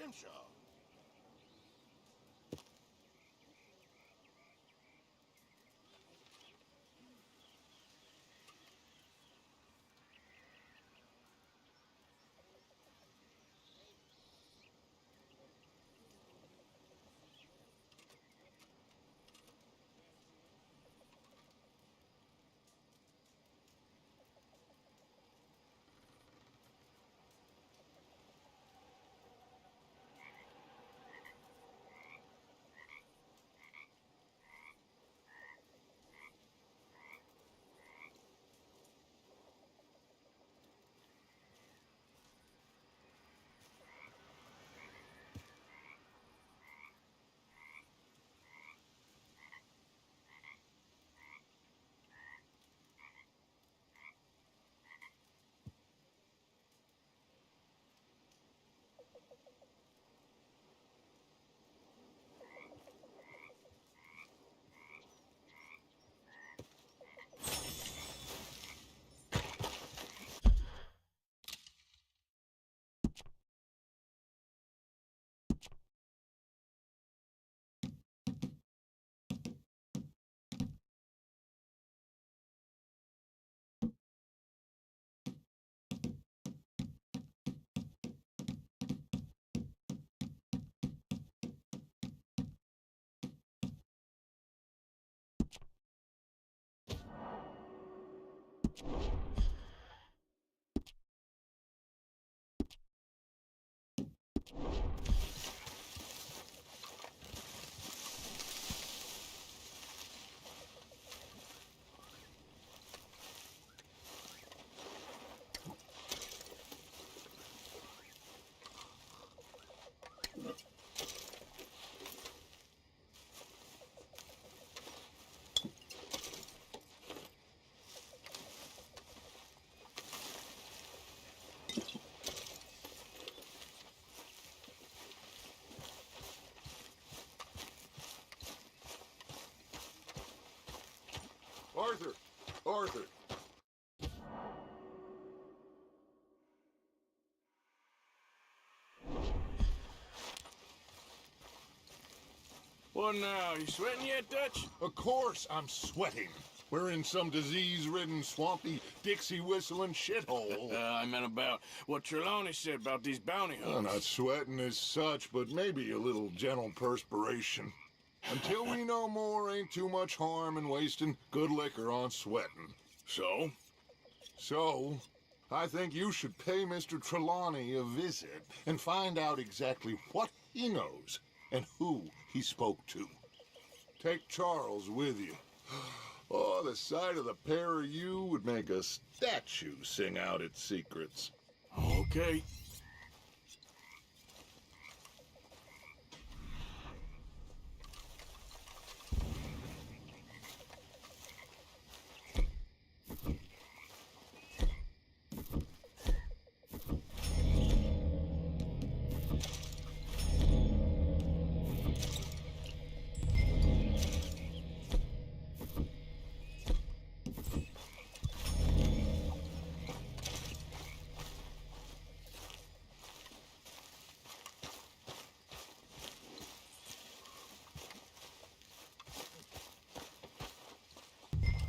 Grimshaw. Arthur! Arthur! What now? You sweating yet, Dutch? Of course I'm sweating. We're in some disease-ridden, swampy, Dixie-whistling shithole. I meant about what Trelawney said about these bounty I'm hunters. not sweating as such, but maybe a little gentle perspiration. Until we know more, ain't too much harm in wasting good liquor on sweating. So? So, I think you should pay Mr. Trelawney a visit and find out exactly what he knows and who he spoke to. Take Charles with you. Oh, the sight of the pair of you would make a statue sing out its secrets. Okay.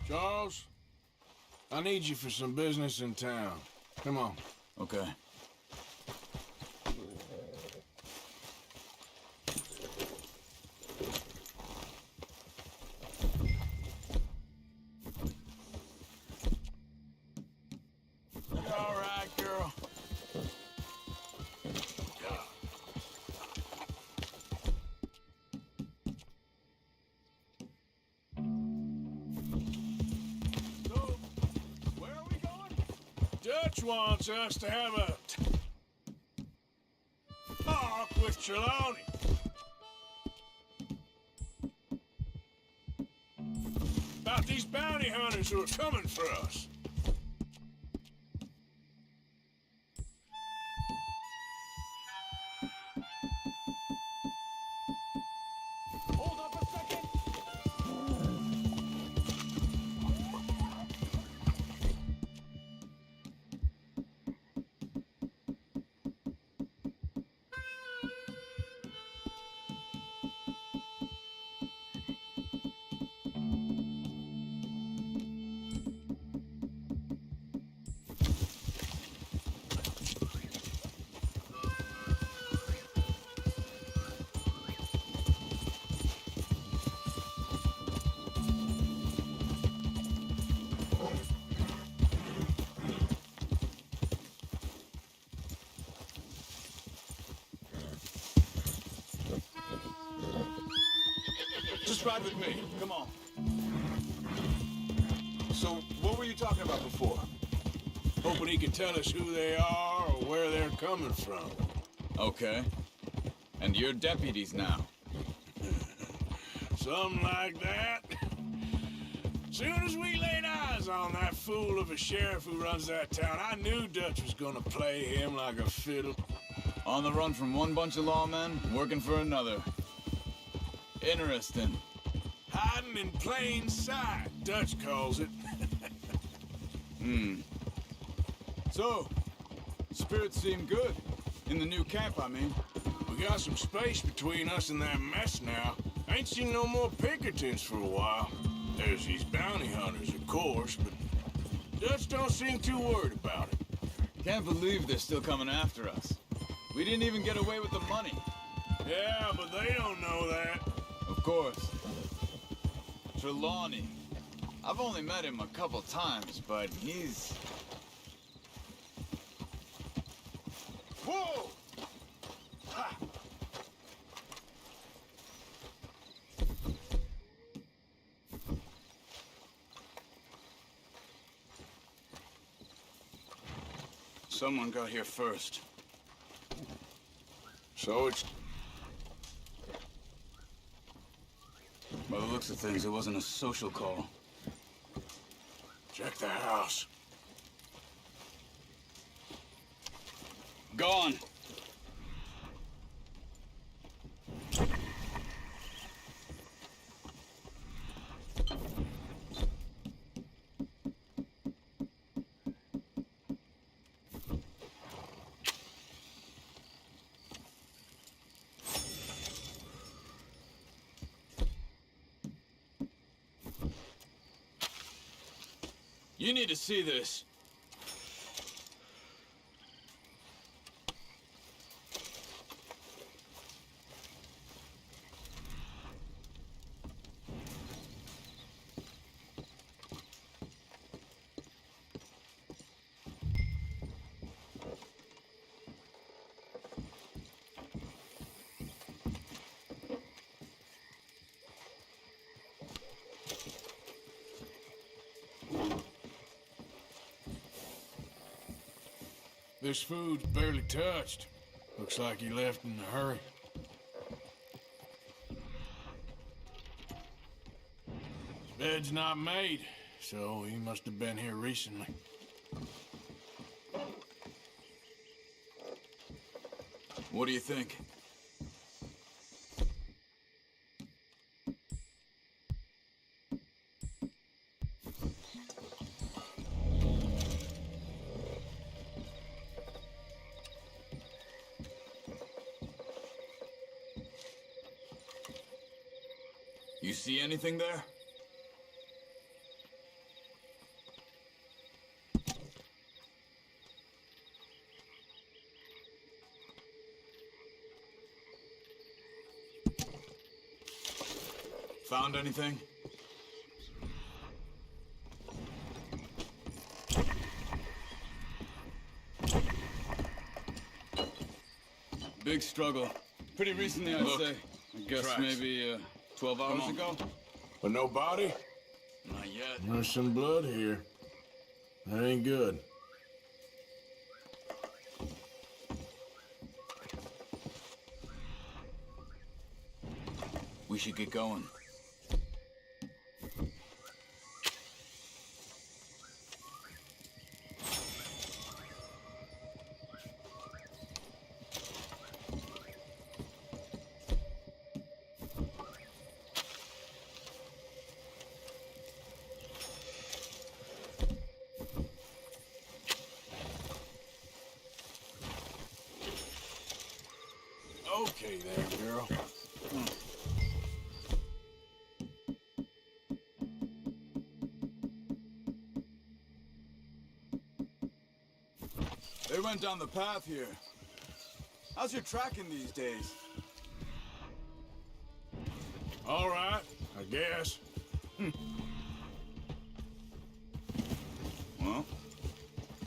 Charles, I need you for some business in town. Come on. Okay. All right, girl. So, where are we going? Dutch wants us to have a talk with Trelawney. About these bounty hunters who are coming for us. Hold up a second. Just ride with me. Come on. So, what were you talking about before? Hoping he can tell us who they are or where they're coming from. Okay. And you're deputies now. Something like that. Soon as we laid eyes on that fool of a sheriff who runs that town, I knew Dutch was gonna play him like a fiddle. On the run from one bunch of lawmen, working for another. Interesting. Hiding in plain sight, Dutch calls it. So, spirits seem good. In the new camp, I mean. We got some space between us and that mess now. Ain't seen no more Pinkertons for a while. There's these bounty hunters, of course, but Dutch don't seem too worried about it. Can't believe they're still coming after us. We didn't even get away with the money. Yeah, but they don't know that. Of course. Trelawney. I've only met him a couple times, but he's... Whoa! Ha! Someone got here first. So it's... By the looks of things, it wasn't a social call. Check the house. Gone. You need to see this. This food's barely touched. Looks like he left in a hurry. His bed's not made, so he must have been here recently. What do you think? You see anything there? Found anything? Big struggle. Pretty recently, I'd Look, say. I guess tracks. maybe 12 hours ago. But no body? Not yet. There's some blood here. That ain't good. We should get going. Okay there, girl. They went down the path here. How's your tracking these days? All right, I guess. Well,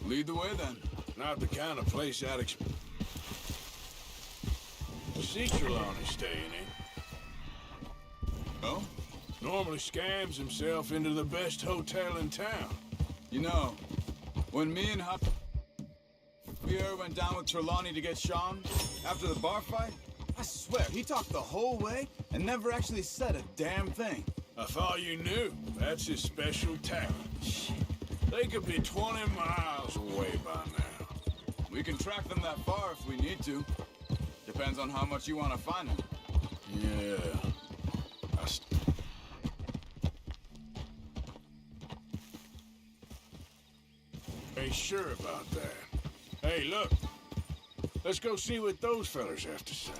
lead the way then. Not the kind of place I'd expect. See Trelawney staying in. Oh? Normally scams himself into the best hotel in town. You know, when me and Javier went down with Trelawney to get Sean, after the bar fight, I swear, he talked the whole way and never actually said a damn thing. I thought you knew. That's his special talent. They could be 20 miles away by now. We can track them that far if we need to. Depends on how much you want to find them. Yeah. Ain't sure about that. Hey, look. Let's go see what those fellas have to say.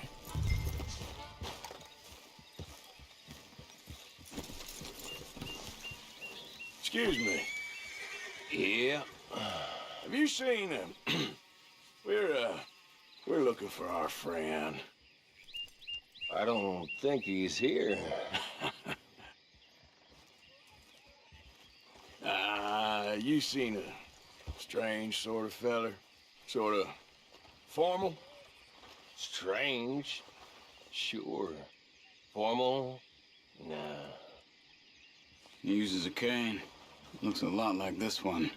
Excuse me. Yeah. Have you seen him? We're looking for our friend. I don't think he's here. You seen a strange sort of feller? Sort of formal? Strange? Sure. Formal? Nah. He uses a cane. Looks a lot like this one.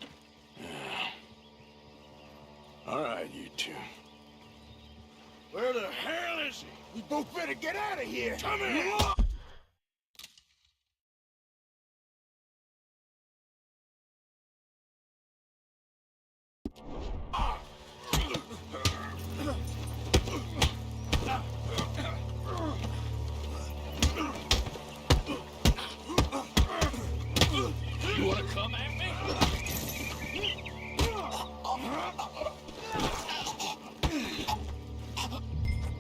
All right, you two. Where the hell is he? We both better get out of here. Come here! You wanna come at me?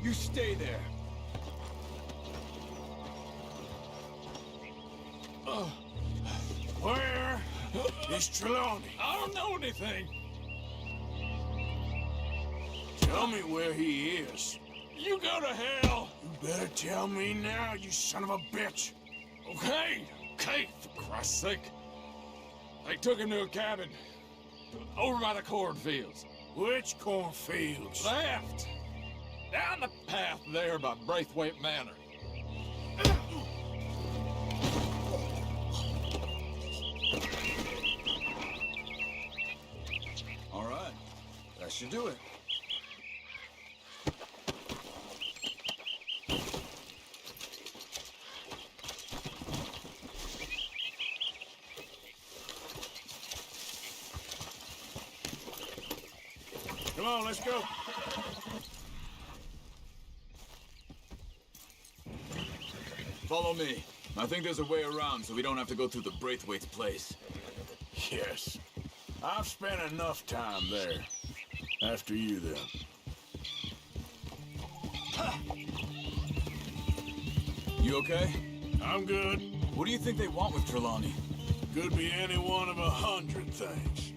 You stay there. Where is Trelawney? I don't know anything. Tell me where he is. You go to hell. You better tell me now, you son of a bitch. Okay, for Christ's sake. They took him to a cabin over by the cornfields. Which cornfields? Left. Down the path there by Braithwaite Manor. All right. That should do it. Come on, let's go. Follow me. I think there's a way around so we don't have to go through the Braithwaite's place. Yes. I've spent enough time there. After you, then. You okay? I'm good. What do you think they want with Trelawney? Could be any one of 100 things.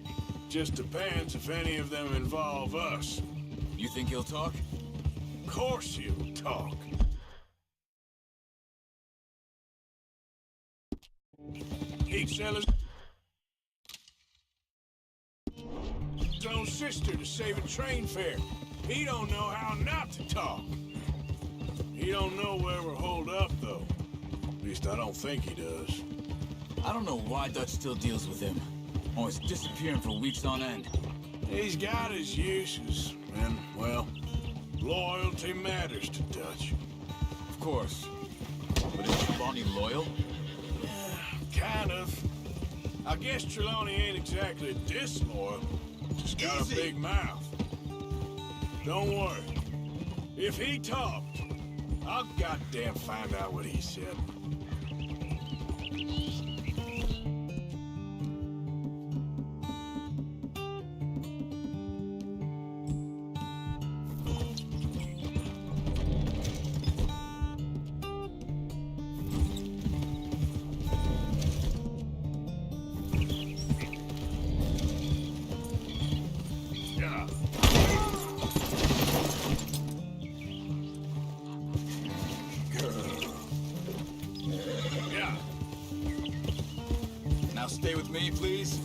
Just depends if any of them involve us. You think he'll talk? Of course he'll talk. He'd sell his own sister to save a train fare. He don't know how not to talk. He don't know where we're holed up, though. At least I don't think he does. I don't know why Dutch still deals with him. Always disappearing for weeks on end. He's got his uses, and, well, loyalty matters to Dutch. Of course. But is Trelawney loyal? Kind of. I guess Trelawney ain't exactly disloyal. Just got a big mouth. Don't worry. If he talked, I'll goddamn find out what he said. Yeah. Yeah. Now stay with me, please.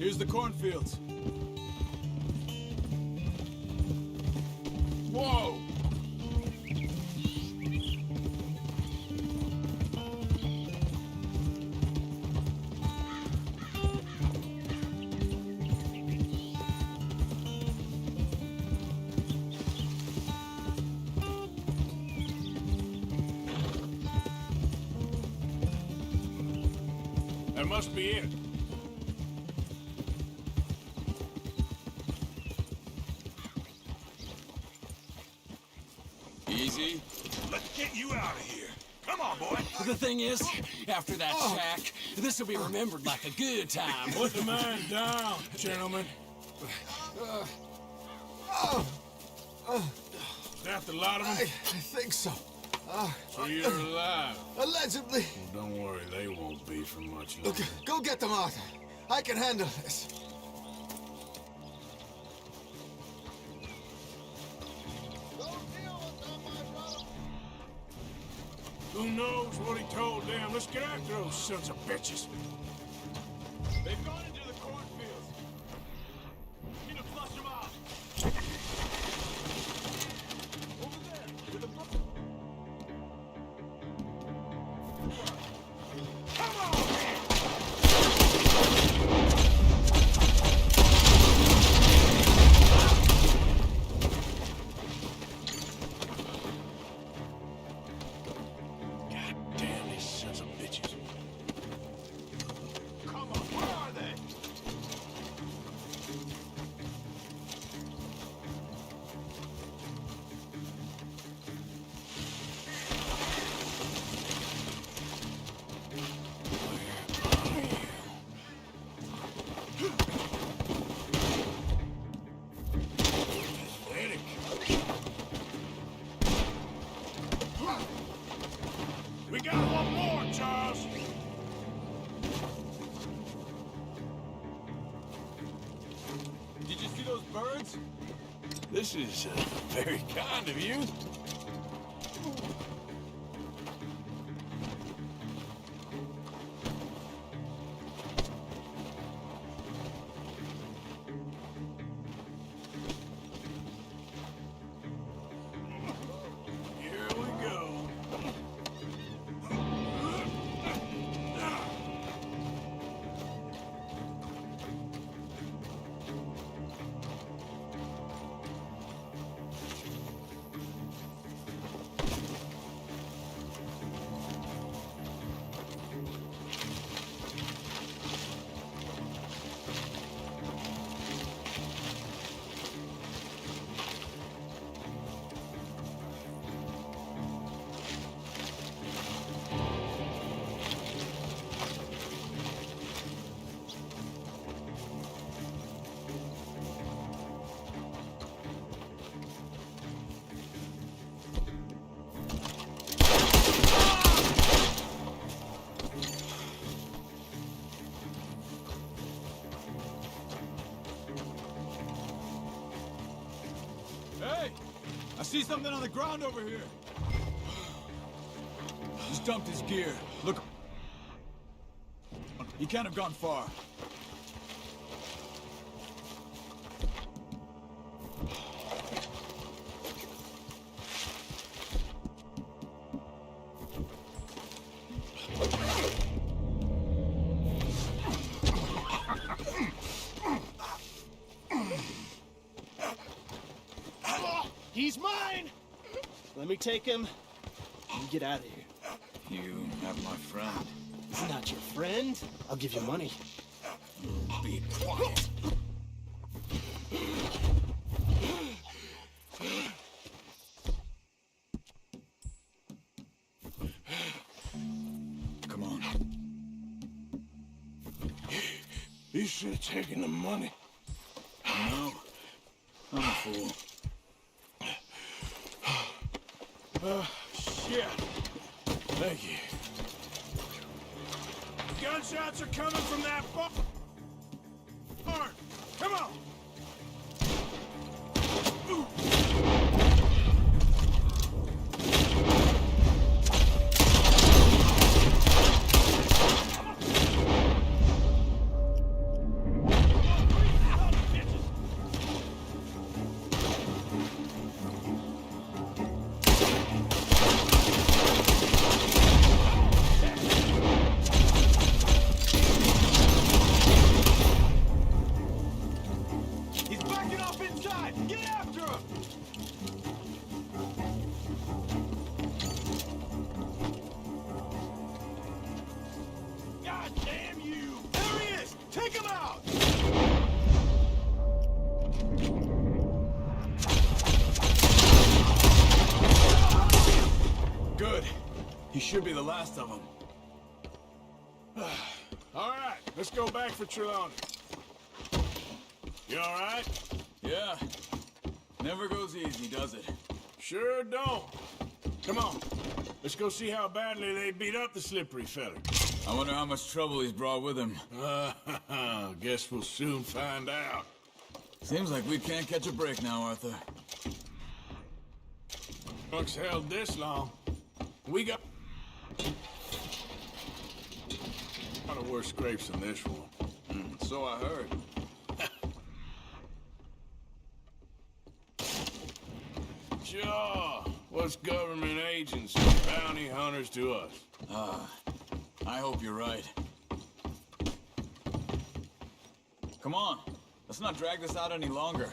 Here's the cornfields. Whoa! That must be it. Easy. Let's get you out of here. Come on, boy. The thing is, after that shack, this will be remembered like a good time. Put the man down, gentlemen. Is that the lot of them? I think so. So you're alive. Allegedly. Well, don't worry, they won't be for much longer. Okay, go get them, Arthur. I can handle this. Who knows what he told them? Let's get after those sons of bitches. They've gone into the cornfields. Need to flush them out. Over there, with the Come on! God damn these sons of bitches. Come on, where are they? We got one more, Charles. Did you see those birds? This is very kind of you. Here we go. Hey! I see something on the ground over here. He's dumped his gear. Look. He can't have gone far. He's mine! Let me take him and get out of here. You have my friend. He's not your friend. I'll give you money. Be quiet. Come on. You should have taken the money. No, I'm a fool. Shit. Thank you. Gunshots are coming from that barn. Come on. should be the last of them. All right, let's go back for Trelawney. You all right? Yeah. Never goes easy, does it? Sure don't. Come on. Let's go see how badly they beat up the slippery fella. I wonder how much trouble he's brought with him. Guess we'll soon find out. Seems like we can't catch a break now, Arthur. Truck's held this long. We got a lot of worse scrapes than this one. So I heard. Sure. What's government agents and bounty hunters to us? I hope you're right. Come on. Let's not drag this out any longer.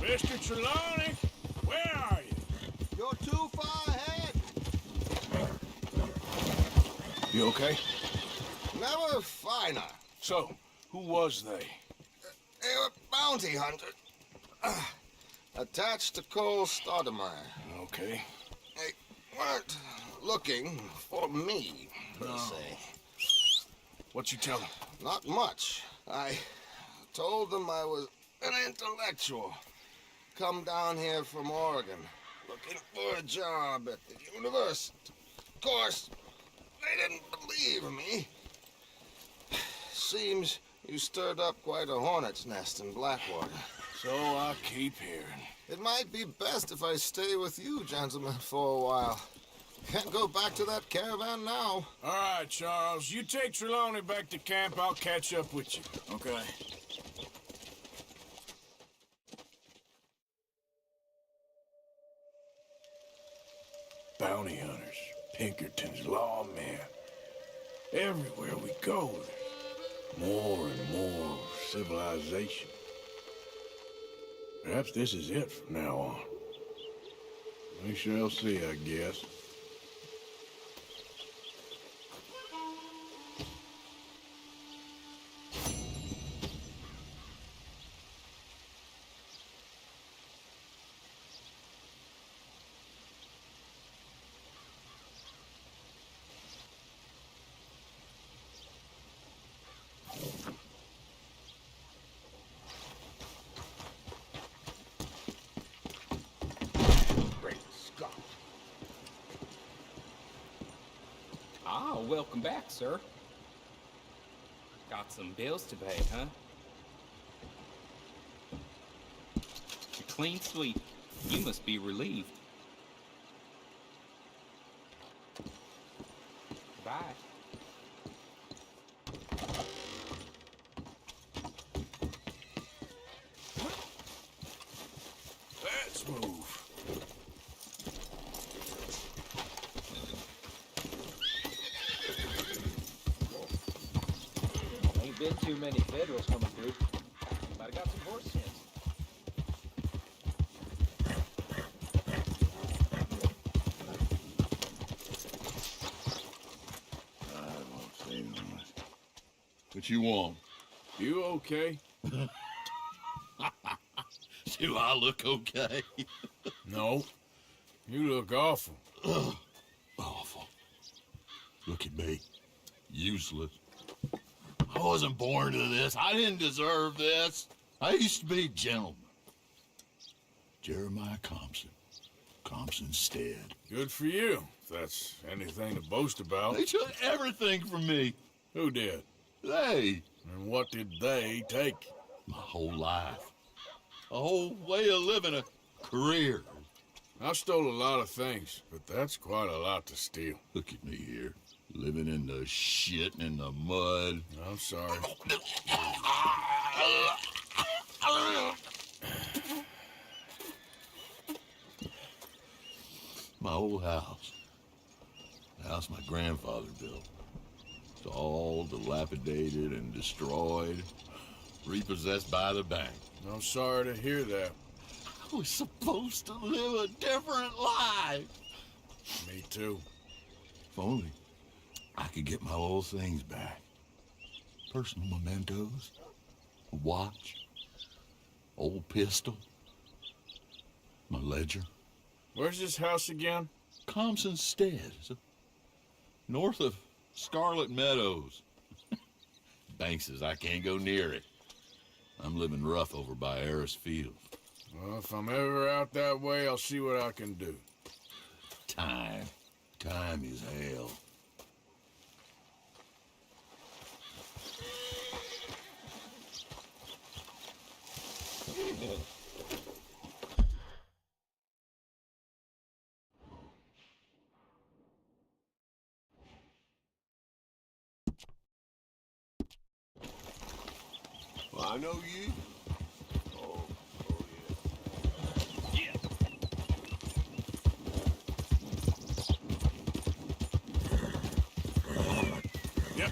Mr. Trelawney, where are you? You're too far ahead. You okay? Never finer. So, who was they? They were bounty hunters. Attached to Cole Stoudemire. Okay. They weren't looking for me, per se. What you tell them? Not much. I told them I was an intellectual. Come down here from Oregon, looking for a job at the university. Of course, they didn't believe me. Seems you stirred up quite a hornet's nest in Blackwater. So I keep hearing. It might be best if I stay with you, gentlemen, for a while. Can't go back to that caravan now. All right, Charles. You take Trelawney back to camp. I'll catch up with you. Okay. Bounty hunters, Pinkertons, lawmen. Everywhere we go, there's more and more civilization. Perhaps this is it from now on. We shall see, I guess. Ah, welcome back, sir. Got some bills to pay, huh? You're clean sweep. You must be relieved. Bye. Let's move. Ain't been too many Federals coming through. Might have got some horse sense. I won't say much. What you want? You okay? Do I look okay? No. You look awful. Awful. Look at me. Useless. I wasn't born to this. I didn't deserve this. I used to be a gentleman. Jeremiah Compson. Compson's stead. Good for you, if that's anything to boast about. They took everything from me. Who did? They. And what did they take? My whole life. a whole way of living, a career. I've stole a lot of things, but that's quite a lot to steal. Look at me here, living in the shit and in the mud. I'm sorry. My old house. The house my grandfather built. It's all dilapidated and destroyed, repossessed by the bank. I'm sorry to hear that. I was supposed to live a different life. Me too. If only I could get my old things back. Personal mementos, a watch, old pistol, my ledger. Where's this house again? Thompson Stead, north of Scarlet Meadows. Bank says I can't go near it. I'm living rough over by Harris Field. Well, if I'm ever out that way, I'll see what I can do. Time. Time is hell. Well, I know you. Yep.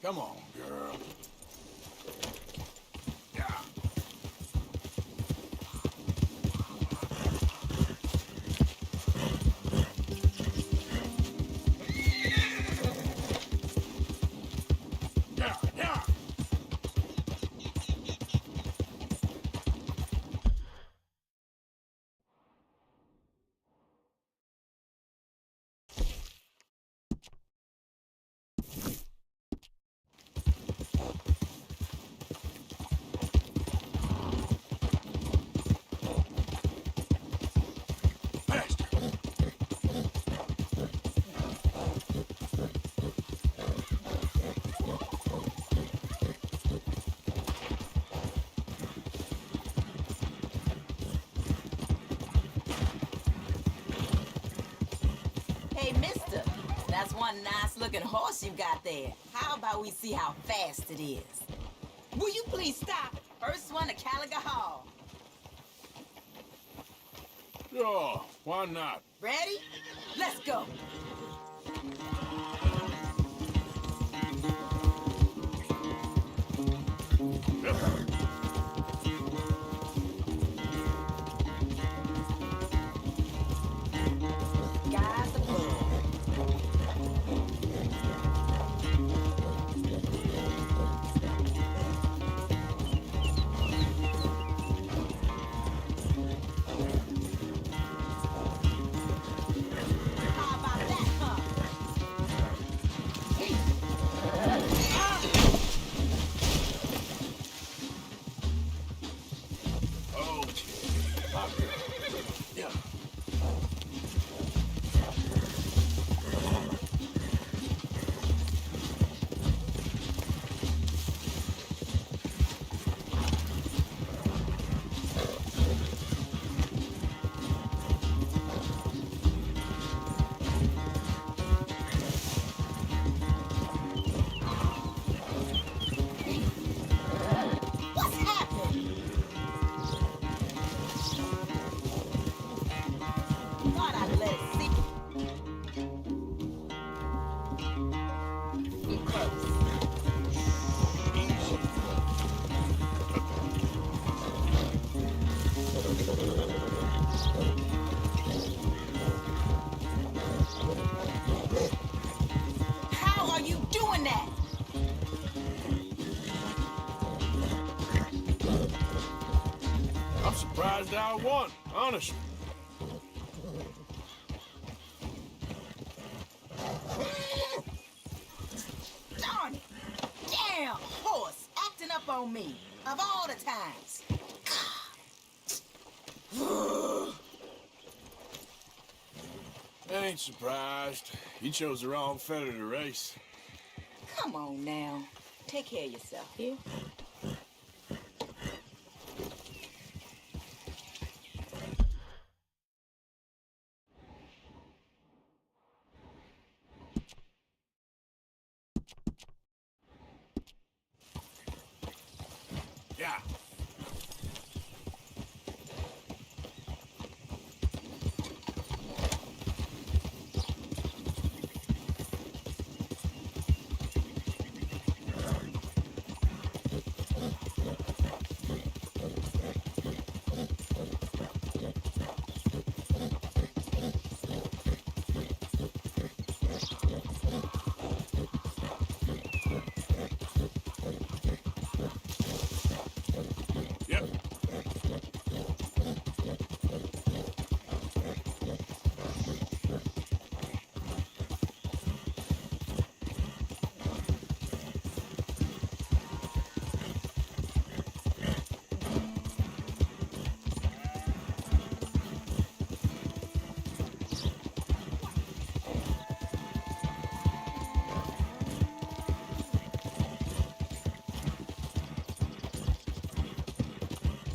Come on, girl. Yeah. Yeah, yeah. Faster. Hey, mister, that's one nice-looking horse you got there. How about we see how fast it is? Will you please stop? First one to Caliga Hall. Sure, why not? Ready? Let's go. Guys, the blood. How about that, huh? Oh, yeah. What's happening? Thought I'd let it see. Get close. How are you doing that? I'm surprised I won, honestly. Darn it! Damn horse acting up on me of all the times. Ain't surprised. You chose the wrong feather to race. Come on now, take care of yourself here. Yeah. Yep.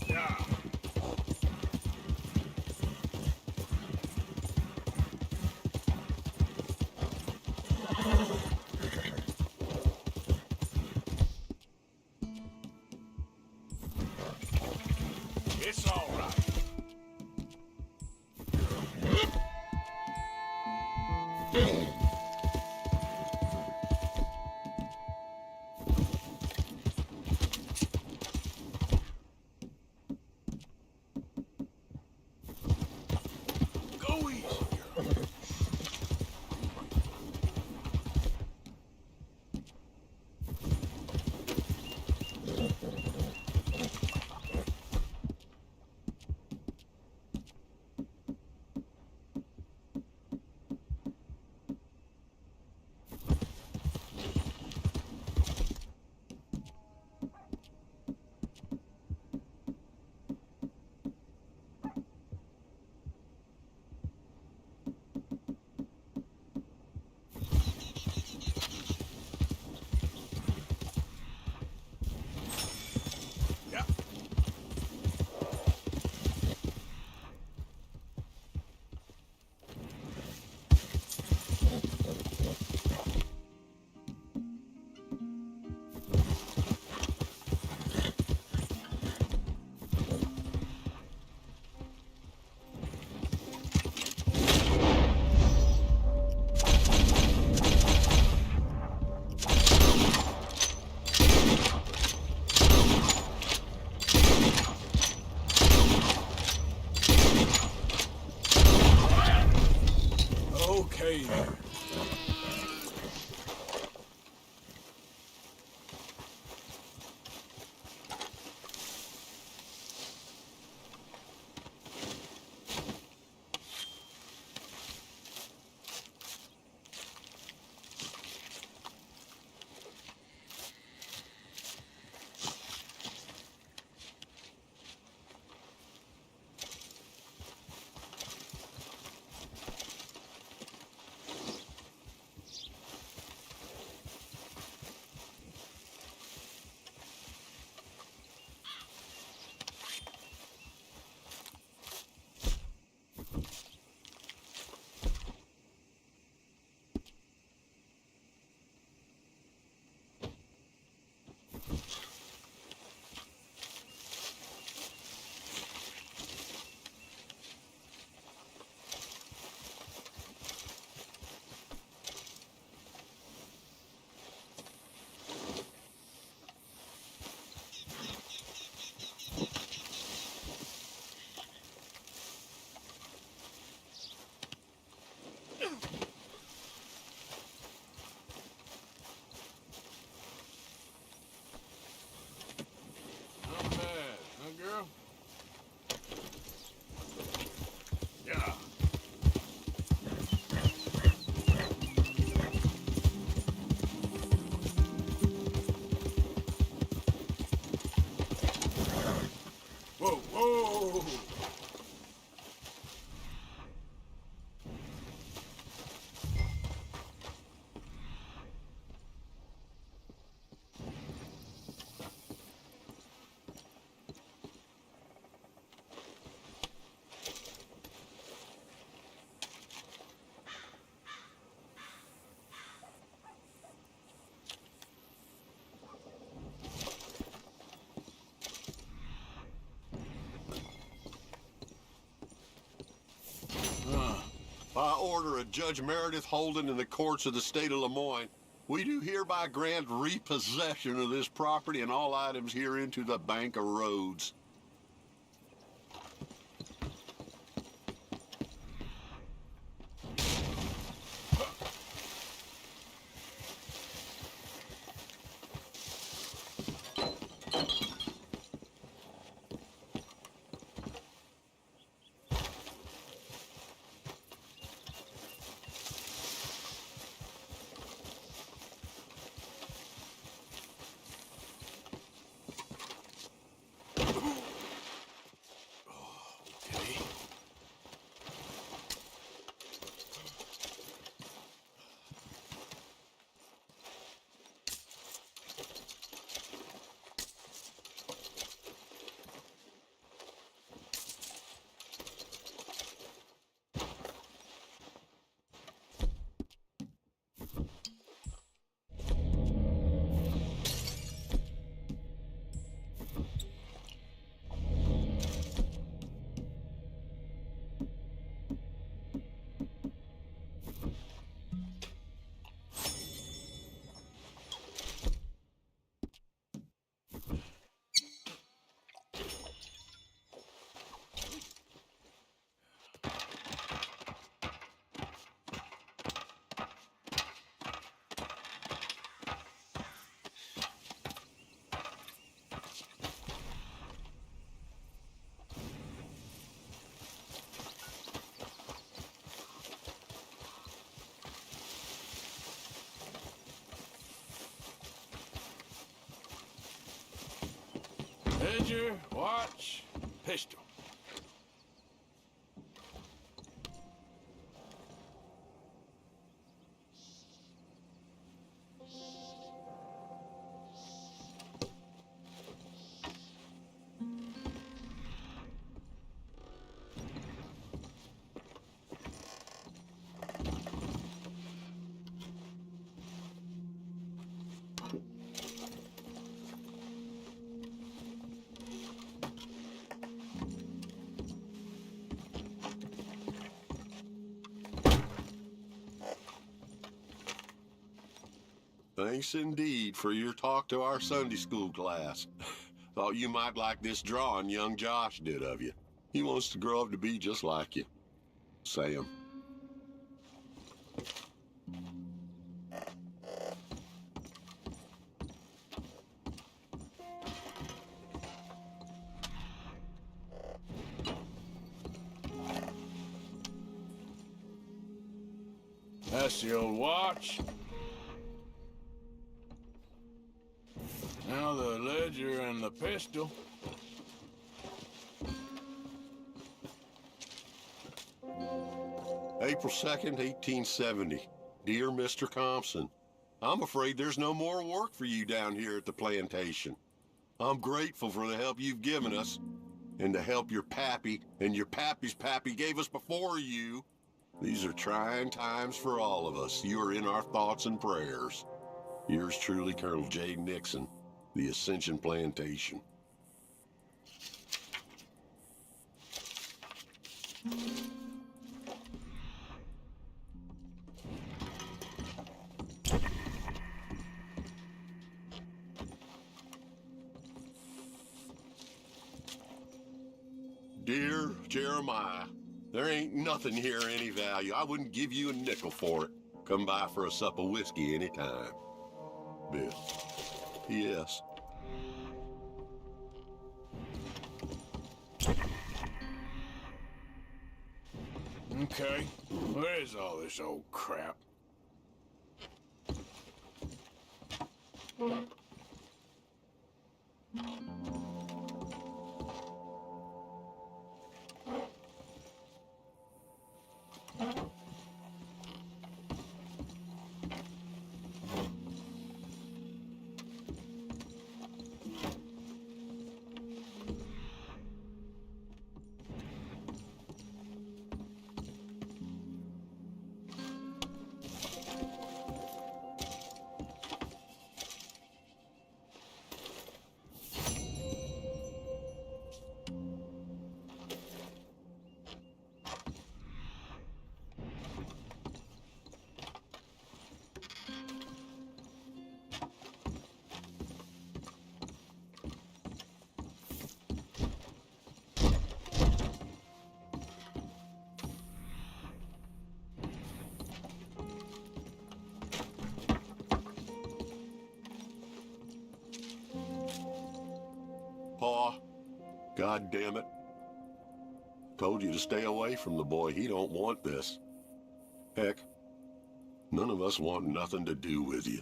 Yeah. It's all right. order of Judge Meredith Holden in the courts of the state of Lemoyne, we do hereby grant repossession of this property and all items herein to the Bank of Rhodes. Ledger, watch, pistol. Thanks indeed for your talk to our Sunday school class. Thought you might like this drawing young Josh did of you. He wants to grow up to be just like you. Sam. That's the old watch. Now the ledger and the pistol. April 2nd, 1870. Dear Mr. Thompson, I'm afraid there's no more work for you down here at the plantation. I'm grateful for the help you've given us, and the help your pappy and your pappy's pappy gave us before you. These are trying times for all of us. You are in our thoughts and prayers. Yours truly, Colonel J. Nixon, the Ascension Plantation. Dear Jeremiah, there ain't nothing here of any value. I wouldn't give you a nickel for it. Come by for a sup of whiskey anytime. Bill. P.S. Okay, where is all this old crap? Pa. God damn it. Told you to stay away from the boy. He don't want this. Heck, none of us want nothing to do with you.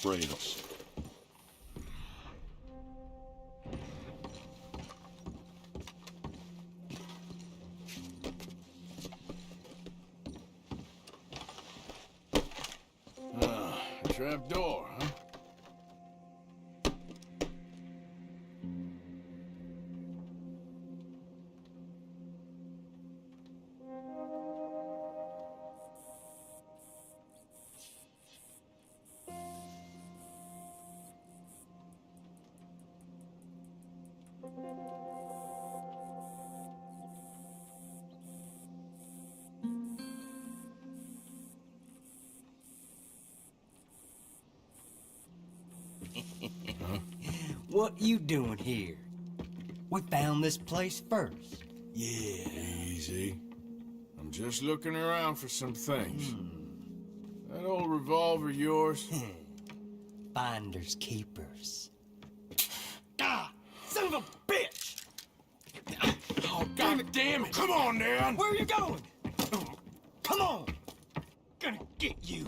Reynolds. Trap door, huh? What you doing here? We found this place first. Yeah. Easy. I'm just looking around for some things. That old revolver of yours? Finders keepers. Ah! Son of a bitch! Oh, God damn it! Come on, Dan! Where are you going? Come on! Gonna get you.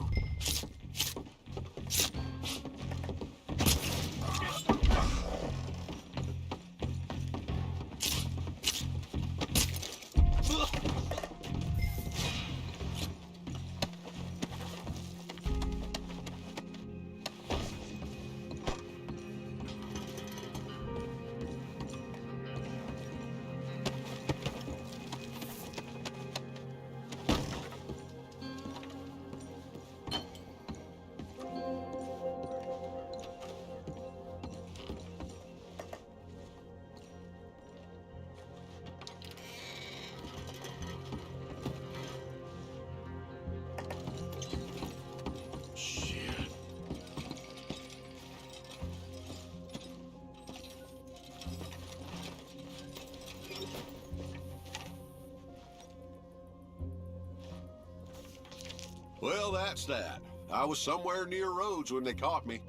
Well, that's that. I was somewhere near Rhodes when they caught me.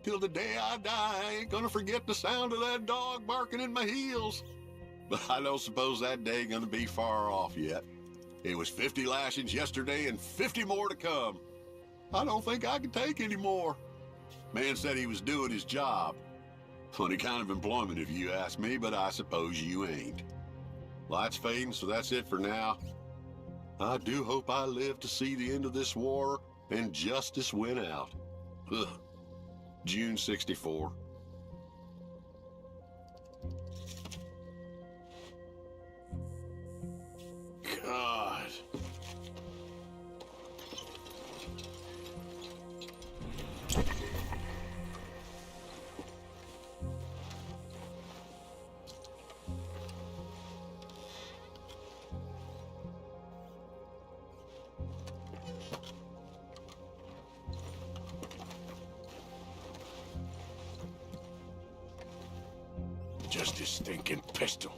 Till the day I die, I ain't gonna forget the sound of that dog barking in my heels. But I don't suppose that day gonna be far off yet. It was 50 lashings yesterday and 50 more to come. I don't think I can take any more. Man said he was doing his job. Funny kind of employment if you ask me, but I suppose you ain't. Light's fading, so that's it for now. I do hope I live to see the end of this war and justice win out. Ugh. June 64. God. Just a stinking pistol.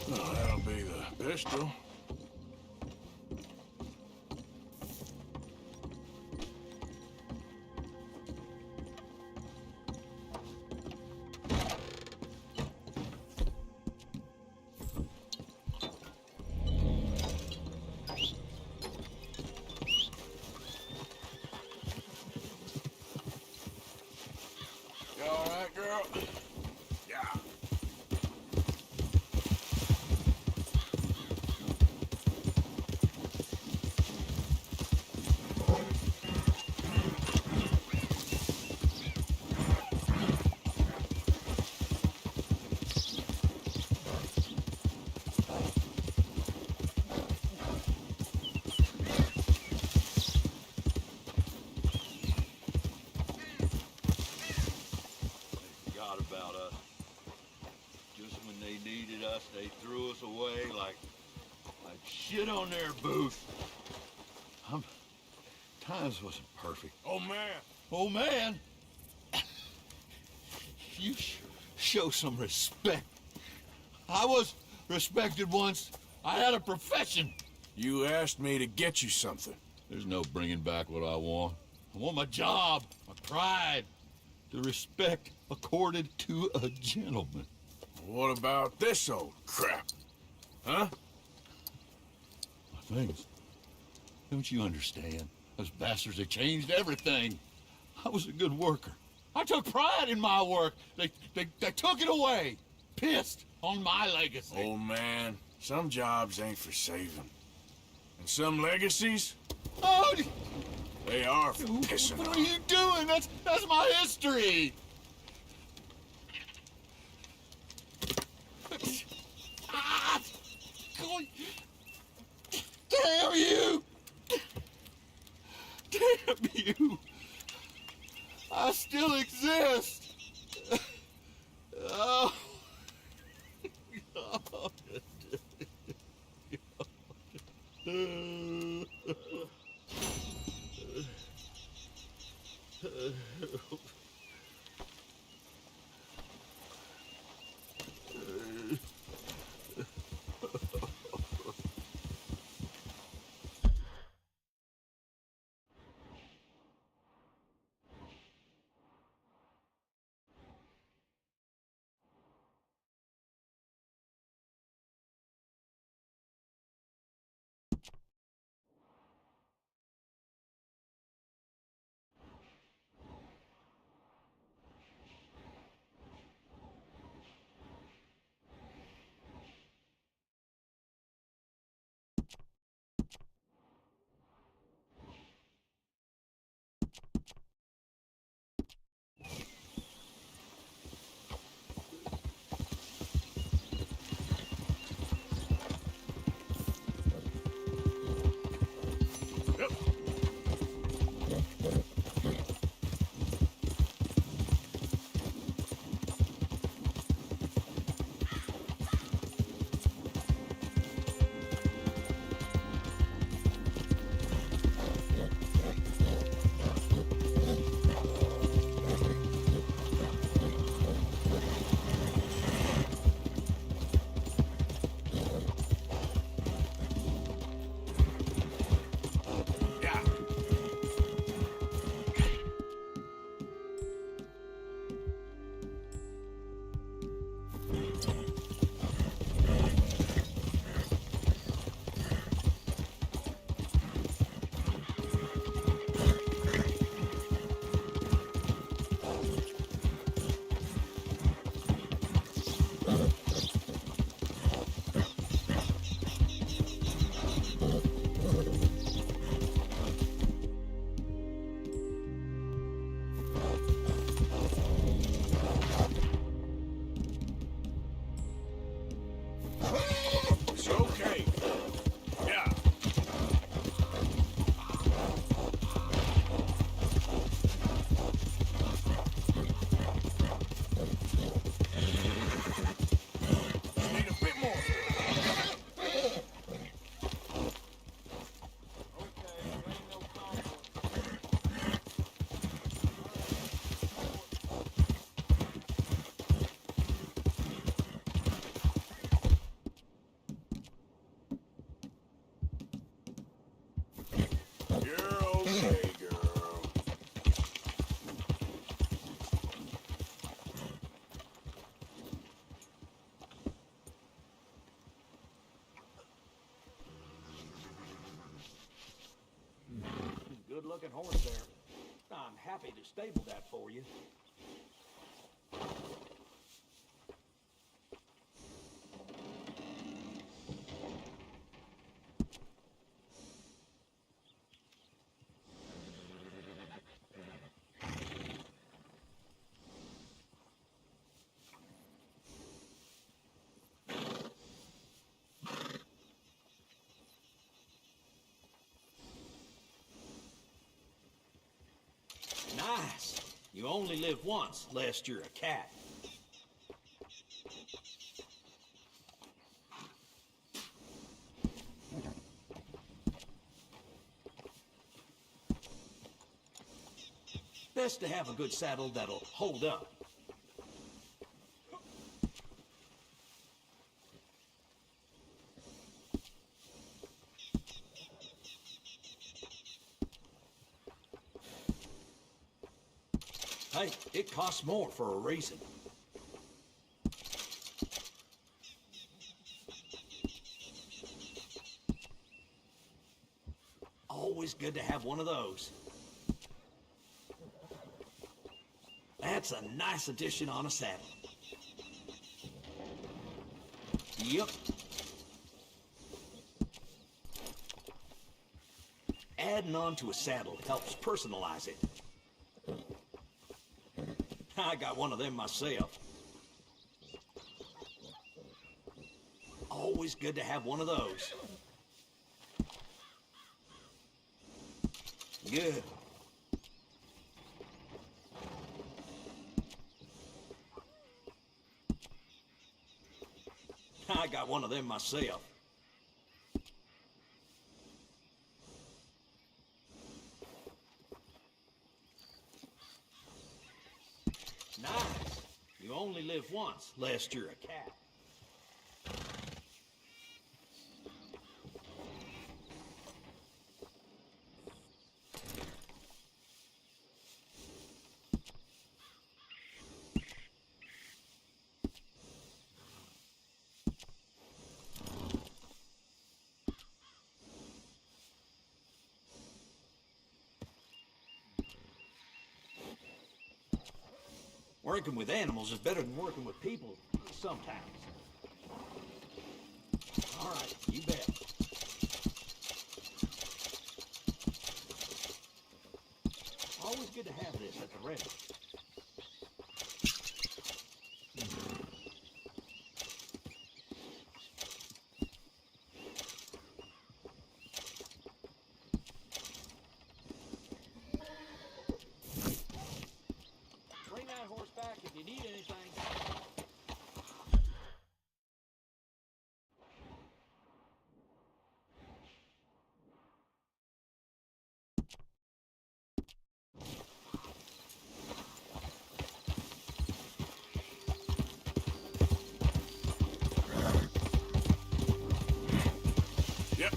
Oh, that'll be the pistol. blew us away like shit on their booth. Times wasn't perfect. Oh, man. Oh, man! You show some respect. I was respected once. I had a profession. You asked me to get you something. There's no bringing back what I want. I want my job, my pride, the respect accorded to a gentleman. What about this old crap? Huh? My things. Don't you understand? Those bastards, they changed everything. I was a good worker. I took pride in my work. They took it away. Pissed on my legacy. Oh, man. Some jobs ain't for saving. And some legacies, Oh, they are for pissing what on. are you doing? That's my history. Ah! Damn you! Damn you! I still exist! Oh. It's okay. Yeah. Need a bit more. You're okay, girl. Good-looking horse there. I'm happy to stable that for you. Nice. You only live once, lest you're a cat. Best to have a good saddle that'll hold up. Hey, it costs more for a reason. Always good to have one of those. That's a nice addition on a saddle. Yep. Adding on to a saddle helps personalize it. I got one of them myself. Always good to have one of those. Good. I got one of them myself. Nice. You only live once, lest you're a cat. Working with animals is better than working with people sometimes. All right, you bet. Always good to have this at the ready. If you need anything. Yep.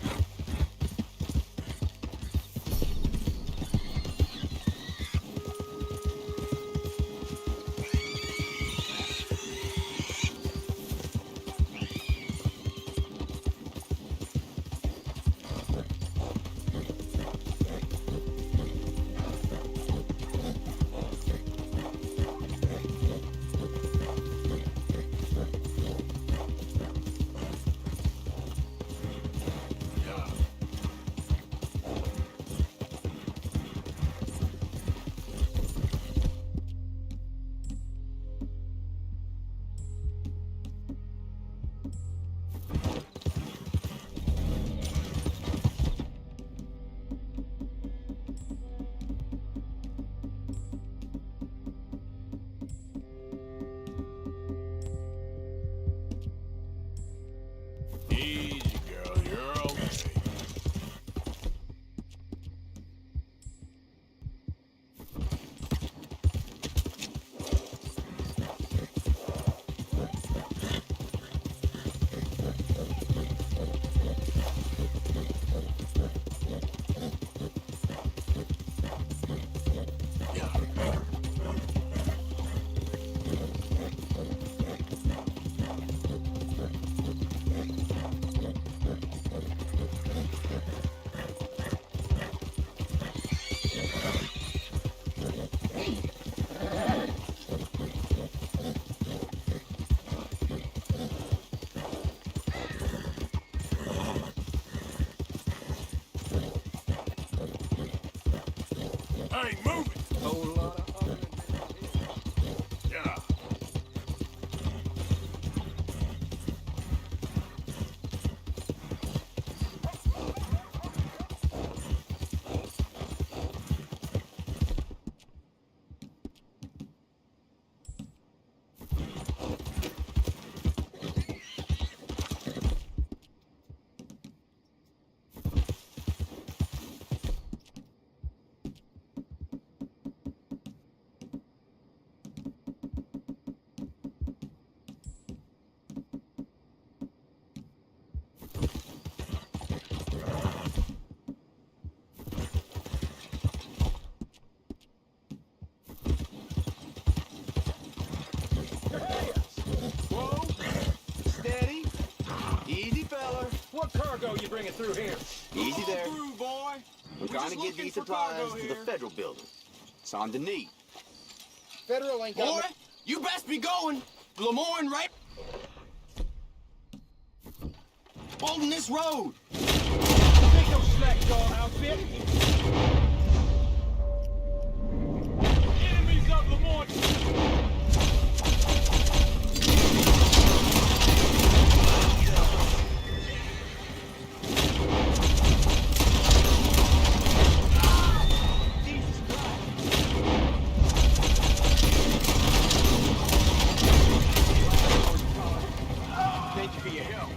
Easy, girl. You're okay. Hey, move it! Whole lot of argument. Yeah. cargo you bringing through here? Easy there. Through, boy. We're trying to get these supplies to the federal building. Saint Denis. Federal ain't got Boy, you best be going. Lemoyne, right? Holding this road. Ain't no slack jaw outfit. Enemies of Lemoyne. Thank you for your help.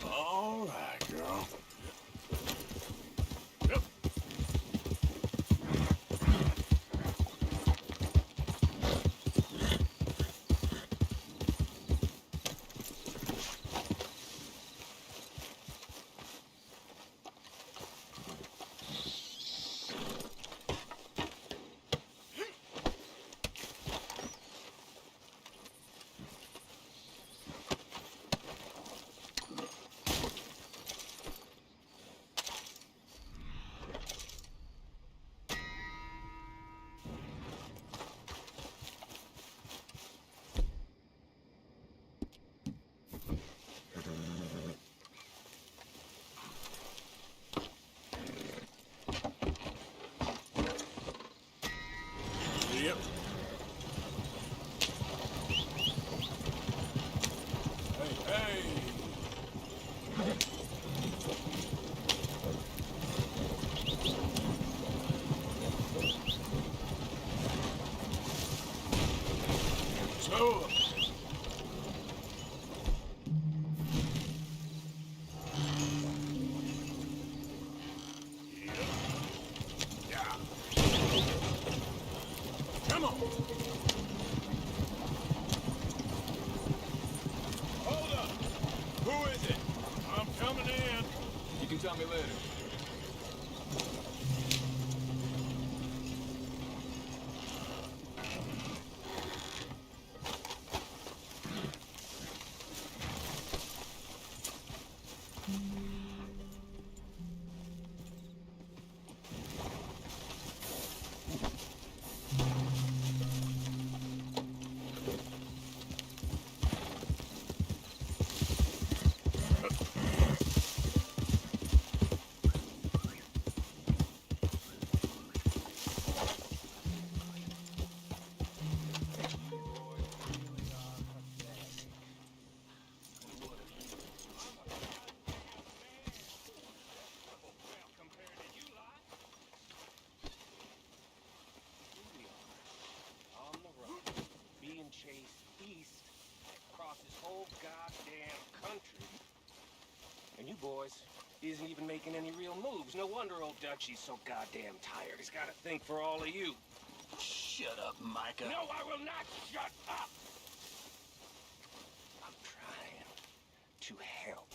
All right, girl. Yep. Hey. So. Yeah. Come on. Hold up. Who is it? I'm coming in. You can tell me later. On the run, being chased east across this whole goddamn country. And you boys isn't even making any real moves. No wonder old Dutchie's so goddamn tired. He's got to think for all of you. Shut up, Micah. No, I will not shut up! I'm trying to help.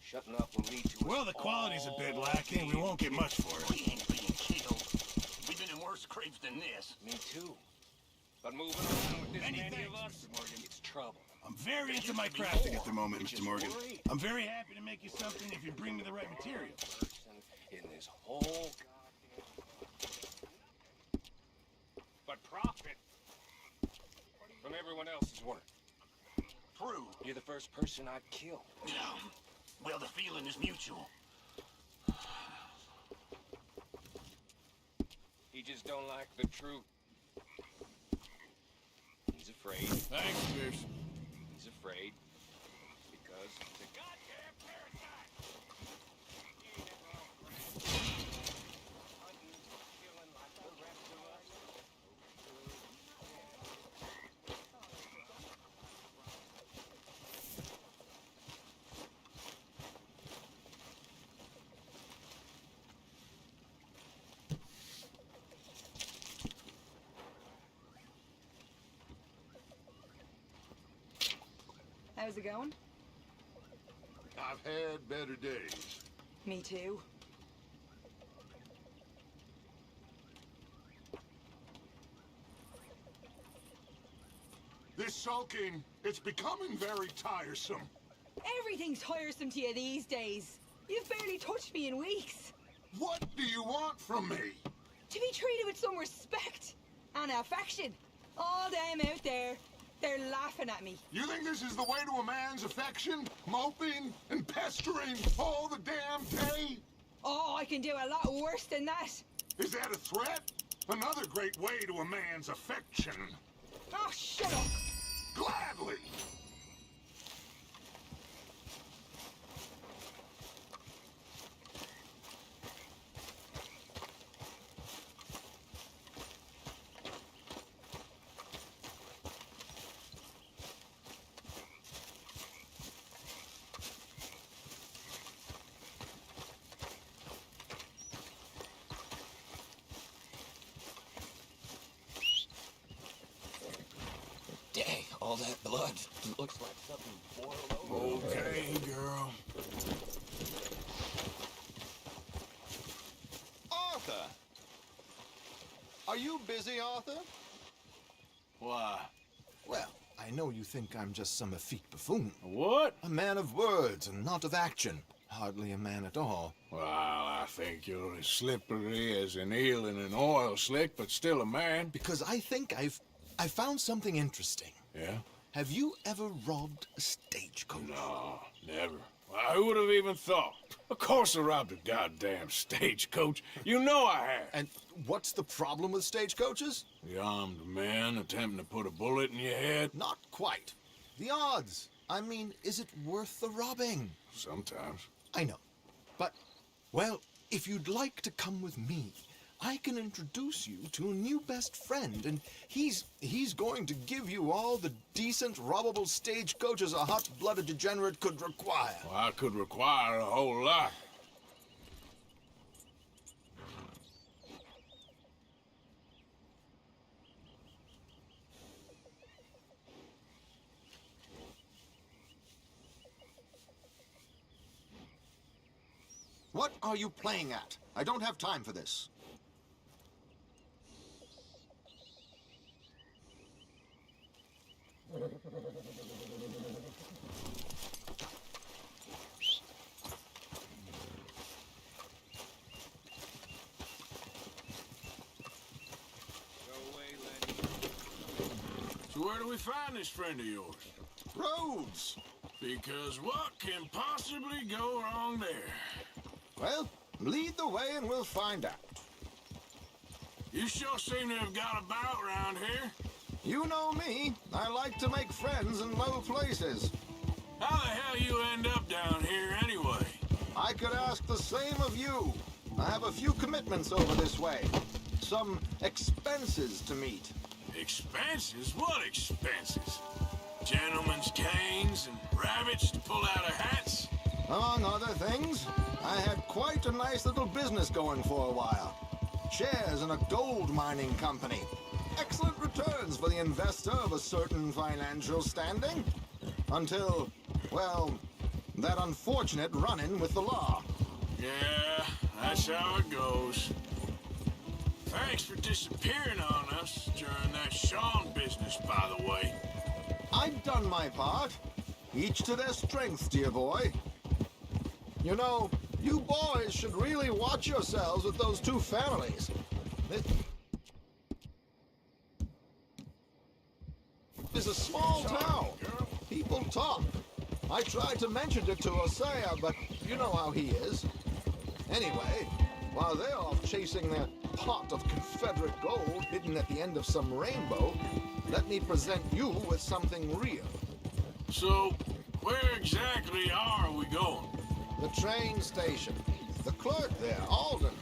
Shutting up will lead to Well, the quality's a bit lacking. We won't get much for it. We ain't being killed. We've been in worse scrapes than this. Me too. But moving around with this Many many thanks, of us, Mr. Morgan. it's trouble. I'm very into my used to be crafting more, at the moment, which Mr. is Morgan. great. I'm very happy to make you something if you bring me the right material. Person in this whole goddamn. But profit from everyone else's work. True. You're the first person I'd kill. Well, the feeling is mutual. He just don't like the truth. afraid. Thanks, Pierce. He's afraid because the goddamn parasite. He ain't ever all grand. Hunting, killing like the rest of us. How's it going? I've had better days. Me too. This sulking, it's becoming very tiresome. Everything's tiresome to you these days. You've barely touched me in weeks. What do you want from me? To be treated with some respect and affection. All them out there, they're laughing at me. You think this is the way to a man's affection? Moping and pestering all the damn day? Oh, I can do a lot worse than that. Is that a threat? Another great way to a man's affection. Oh, shut up. Gladly. Dang, all that blood. Looks like something boiled over. Okay, girl. Arthur! Are you busy, Arthur? Why? Well, I know you think I'm just some effete buffoon. What? A man of words and not of action. Hardly a man at all. Well, I think you're as slippery as an eel in an oil slick, but still a man. Because I think I found something interesting. Yeah? Have you ever robbed a stagecoach? No, never. Who would have even thought? Of course I robbed a goddamn stagecoach. You know I have. And what's the problem with stagecoaches? The armed man attempting to put a bullet in your head? Not quite. The odds. I mean, is it worth the robbing? Sometimes. I know. But, well, if you'd like to come with me, I can introduce you to a new best friend, and he's going to give you all the decent, robbable stagecoaches a hot-blooded degenerate could require. Well, I could require a whole lot. What are you playing at? I don't have time for this. So where do we find this friend of yours? Rhodes! Because what can possibly go wrong there? Well, lead the way and we'll find out. You sure seem to have got about around here. You know me. I like to make friends in low places. How the hell you end up down here anyway? I could ask the same of you. I have a few commitments over this way. Some expenses to meet. Expenses? What expenses? Gentlemen's canes and rabbits to pull out of hats? Among other things, I had quite a nice little business going for a while. Shares in a gold mining company. Excellent returns for the investor of a certain financial standing. Until, well, that unfortunate run-in with the law. Yeah, that's how it goes. Thanks for disappearing on us during that Sean business, by the way. I've done my part. Each to their strengths, dear boy. You know, you boys should really watch yourselves with those two families. This is a small town. People talk. I tried to mention it to Hosea, but you know how he is. Anyway, while they're off chasing their pot of Confederate gold hidden at the end of some rainbow, let me present you with something real. So, where exactly are we going? The train station. The clerk there, Alden,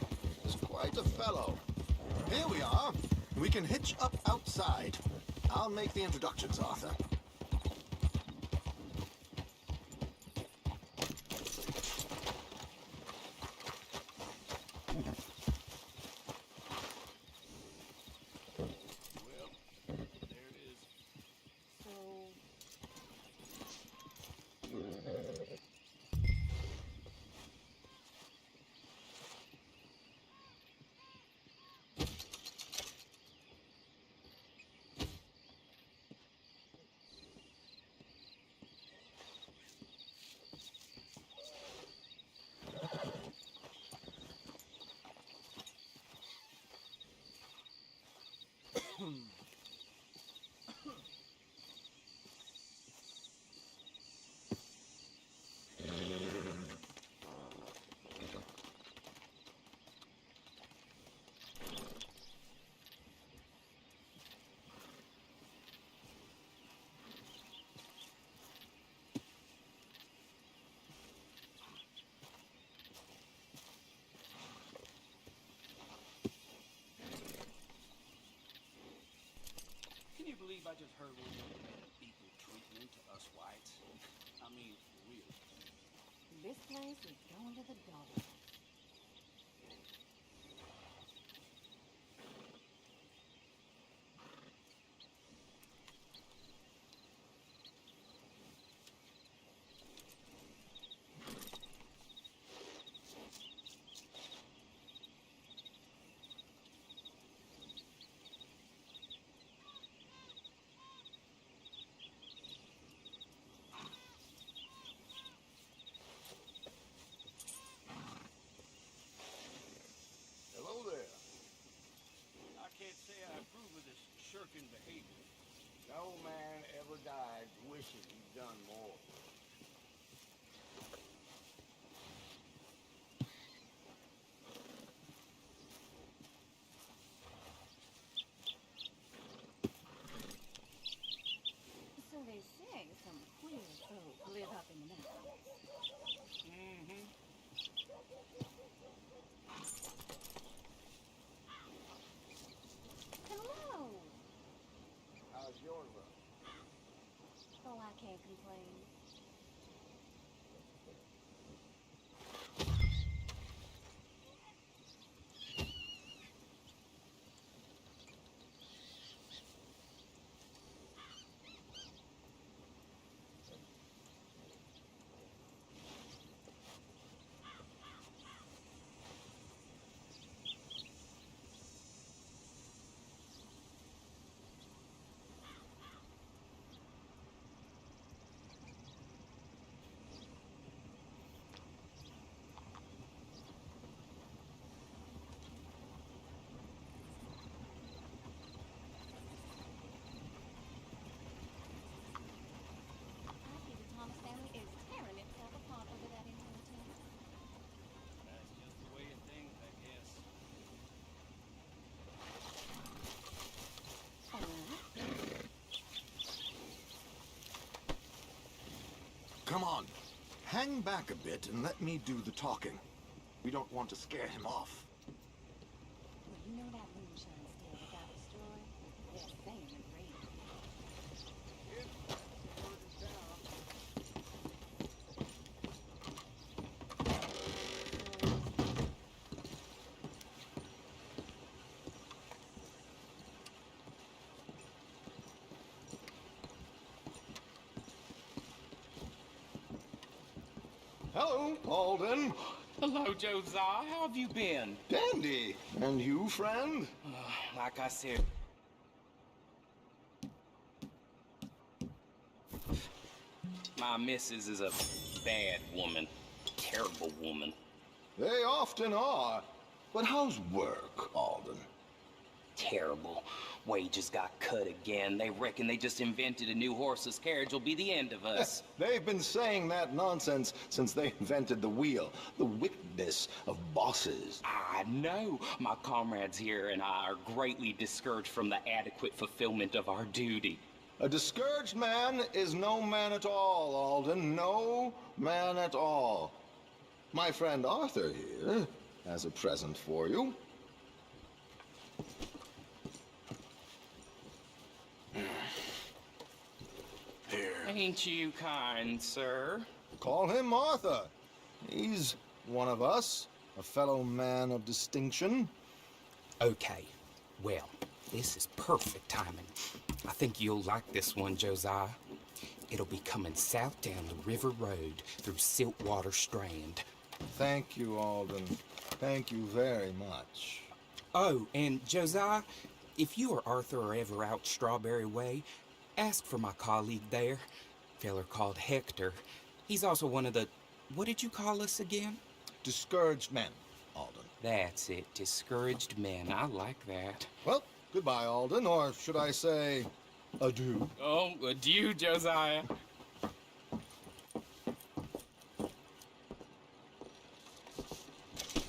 is quite a fellow. Here we are. We can hitch up outside. I'll make the introductions, Arthur. Can you believe I just heard one of the equal treatment to us whites? I mean, for real. This place is going to the dog. Shirking behavior. No man ever died wishing he'd done more. So they say some queer folk live up in the mountains. Mm-hmm. Hello. How's your luck? Oh, I can't complain. Come on. Hang back a bit and let me do the talking. We don't want to scare him off. Well, you know that moonshine still that got destroyed? They're saying it's raining. Hello, Alden. Hello, Josiah. How have you been? Dandy. And you, friend? Like I said... My missus is a bad woman. Terrible woman. They often are. But how's work, Alden? Terrible. Wages got cut again. They reckon they just invented a new horseless carriage will be the end of us. They've been saying that nonsense since they invented the wheel. The wickedness of bosses. I know. My comrades here and I are greatly discouraged from the adequate fulfillment of our duty. A discouraged man is no man at all, Alden. No man at all. My friend Arthur here has a present for you. Here. Ain't you kind, sir? Call him Arthur. He's one of us, a fellow man of distinction. Okay. Well, this is perfect timing. I think you'll like this one, Josiah. It'll be coming south down the river road through Siltwater Strand. Thank you, Alden. Thank you very much. Oh, and Josiah, if you or Arthur are ever out Strawberry Way, ask for my colleague there, feller called Hector. He's also one of the, what did you call us again? Discouraged men, Alden. That's it, discouraged men. I like that. Well, goodbye, Alden, or should I say, adieu? Oh, adieu, Josiah.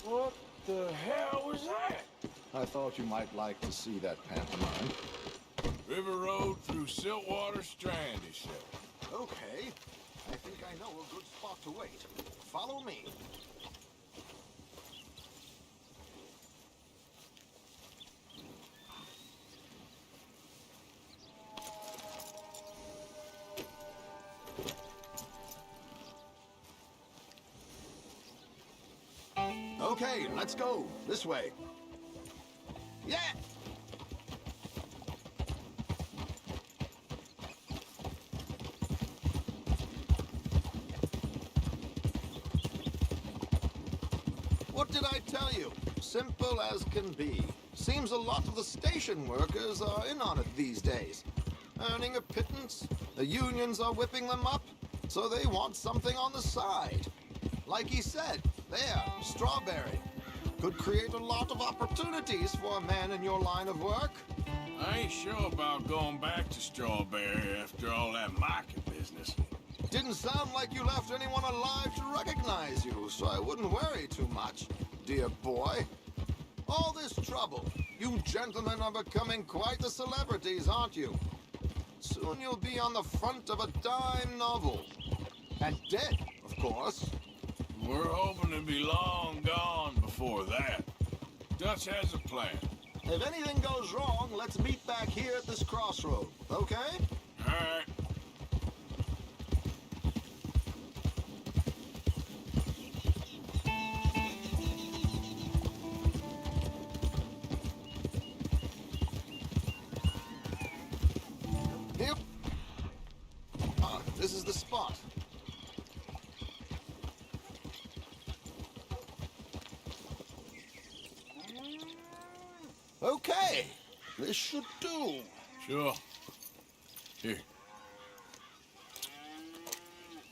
What the hell was that? I thought you might like to see that pantomime. River Road through Siltwater Strand, he said. Okay. I think I know a good spot to wait. Follow me. Okay, let's go. This way. Yeah! What did I tell you? Simple as can be. Seems a lot of the station workers are in on it these days. Earning a pittance, the unions are whipping them up, so they want something on the side. Like he said, there, Strawberry. Could create a lot of opportunities for a man in your line of work. I ain't sure about going back to Strawberry after all that market business. Didn't sound like you left anyone alive to recognize you, so I wouldn't worry too much, dear boy. All this trouble, you gentlemen are becoming quite the celebrities, aren't you? Soon you'll be on the front of a dime novel. And dead, of course. We're hoping to be long gone before that. Dutch has a plan. If anything goes wrong, let's meet back here at this crossroad, okay? All right. Here. This is the spot. Okay, this should do. Sure. Here.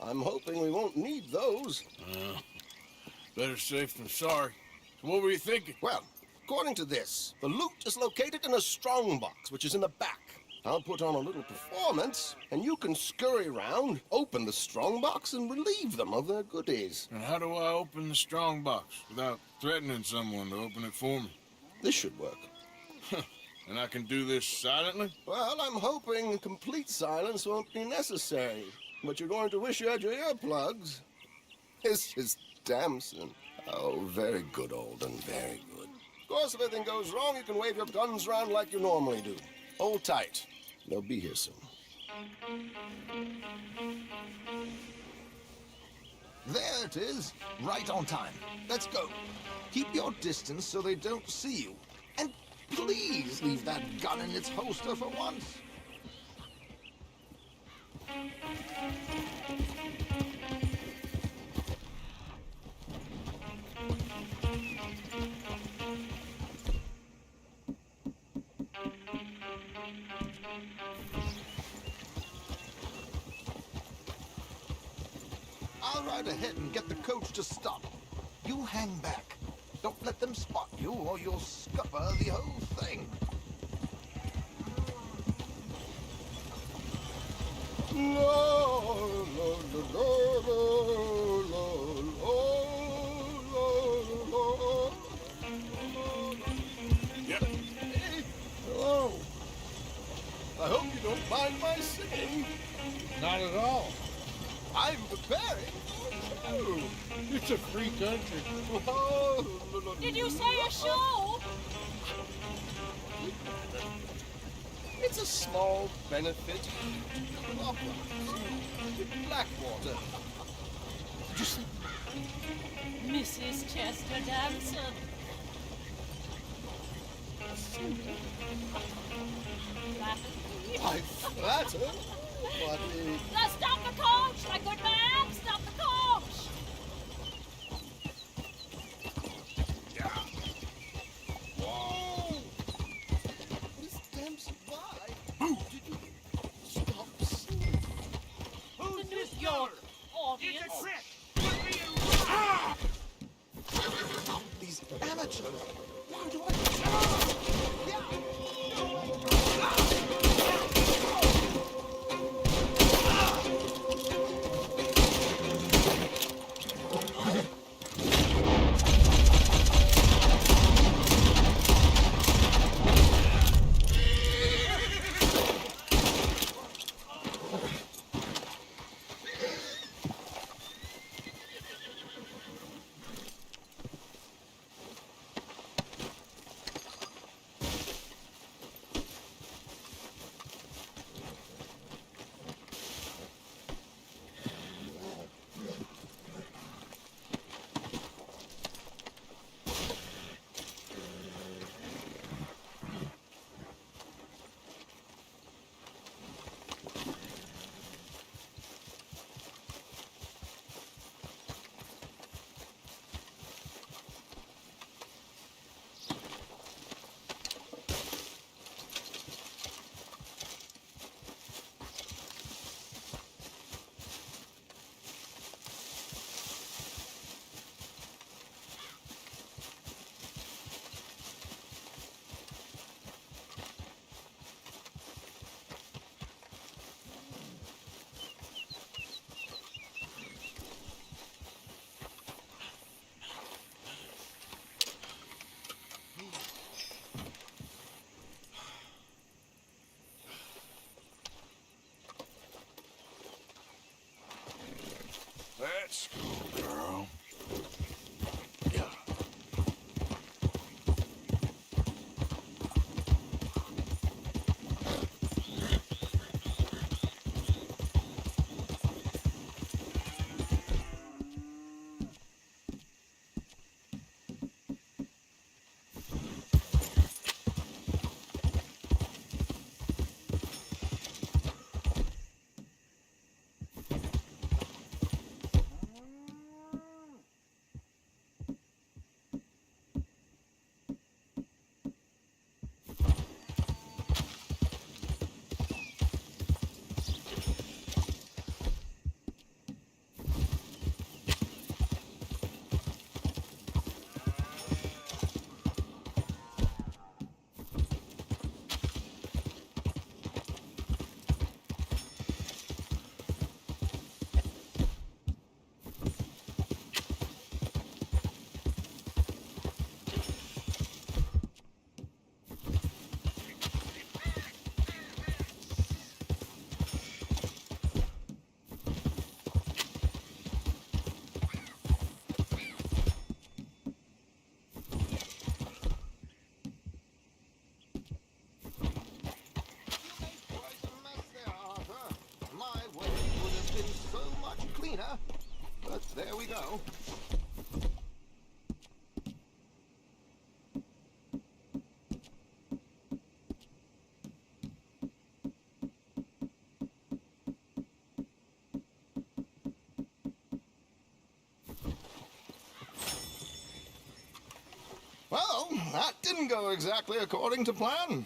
I'm hoping we won't need those. Better safe than sorry. So what were you thinking? Well, according to this, the loot is located in a strongbox, which is in the back. I'll put on a little performance, and you can scurry around, open the strongbox, and relieve them of their goodies. And how do I open the strongbox without threatening someone to open it for me? This should work. And I can do this silently? Well, I'm hoping complete silence won't be necessary. But you're going to wish you had your earplugs. This is Damson. Oh, very good, Alden, very good. Of course, if anything goes wrong, you can wave your guns around like you normally do. Hold tight. They'll be here soon. There it is, right on time. Let's go. Keep your distance so they don't see you. And please leave that gun in its holster for once. I'll ride ahead and get the coach to stop. You hang back. Don't let them spot you or you'll scupper the whole thing. Yep. Hey, hello. I hope you don't mind my singing. Not at all. I'm preparing for a show. It's a free country. Did you say a show? It's a small benefit opera in Blackwater. Just Mrs. Chester Danson. I flatter, but Stop the coach, my good man! Stop the coach! Whoa! Miss Dempsey, why? Did you stop singing? Who's this your audience? It's a trick! These amateurs. Why do Let's go, girl. But there we go. Well, that didn't go exactly according to plan.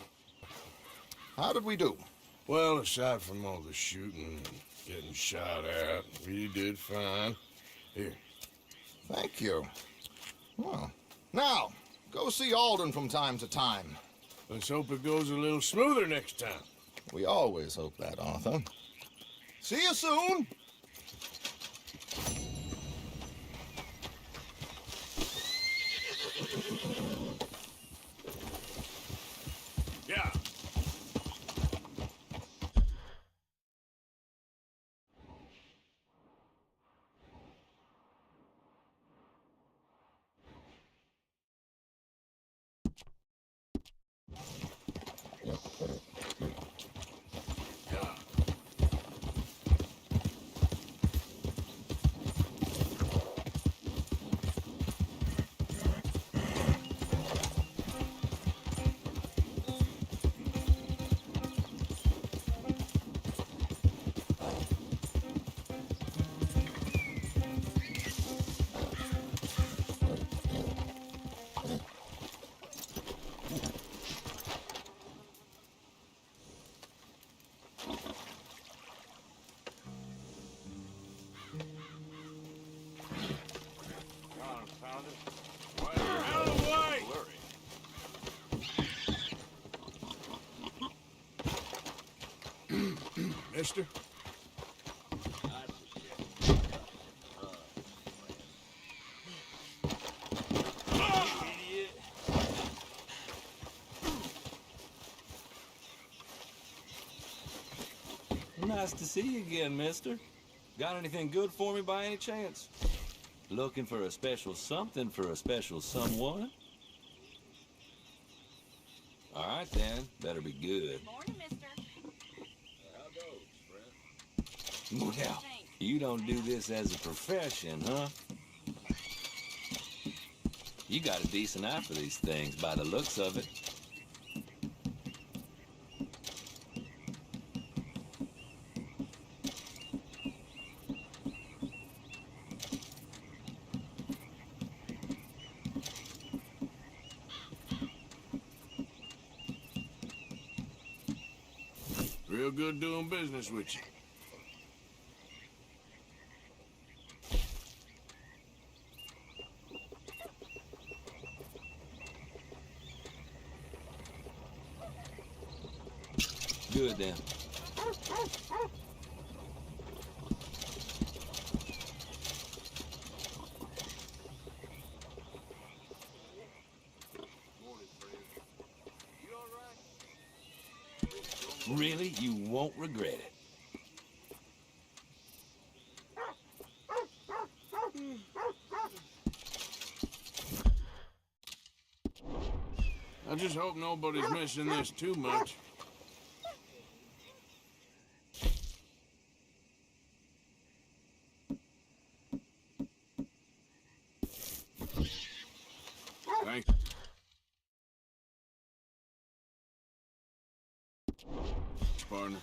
How did we do? Well, aside from all the shooting and getting shot at, we did fine. Here. Thank you. Well, now, go see Alden from time to time. Let's hope it goes a little smoother next time. We always hope that, Arthur. See you soon. Yeah. Out of the way! Mister? Nice to see you again, mister. Got anything good for me by any chance? Looking for a special something for a special someone? All right, then. Better be good. Morning, mister. Well, you don't do this as a profession, huh? You got a decent eye for these things by the looks of it. Real good doing business with you. Good, then. Really? You won't regret it. I just hope nobody's missing this too much. Thanks. Partner.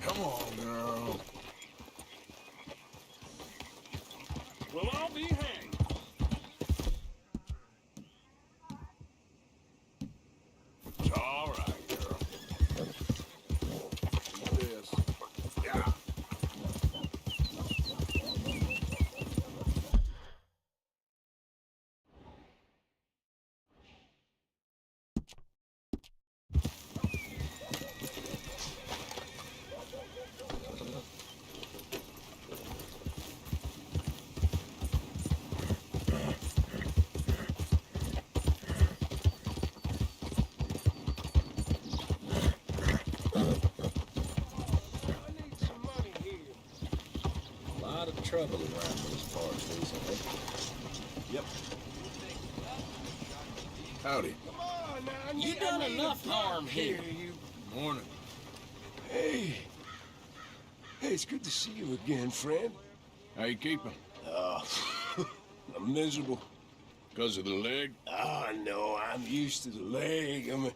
Come on, girl. Well, I'll be hanged. It's all right, girl. Do this. Yeah. Trouble around these parts recently. Yep. Howdy. You done enough harm here. Morning. Hey. Hey, it's good to see you again, friend. How you keeping? I'm miserable. Because of the leg? Oh, no, I'm used to the leg. I mean,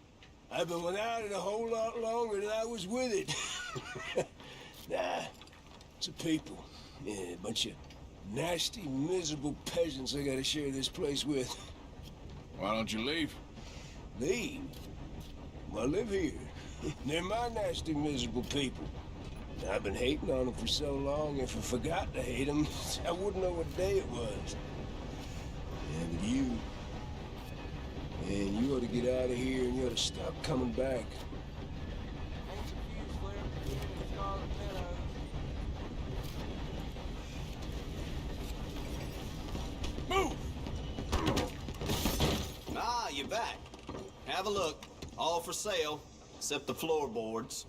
I've been without it a whole lot longer than I was with it. Nah, it's a people. Yeah, a bunch of nasty, miserable peasants I gotta share this place with. Why don't you leave? Leave? I live here. They're my nasty, miserable people. I've been hating on them for so long, if I forgot to hate them, I wouldn't know what day it was. Yeah, but you... Man, you ought to get out of here and you ought to stop coming back. Move! Ah, you're back. Have a look. All for sale, except the floorboards.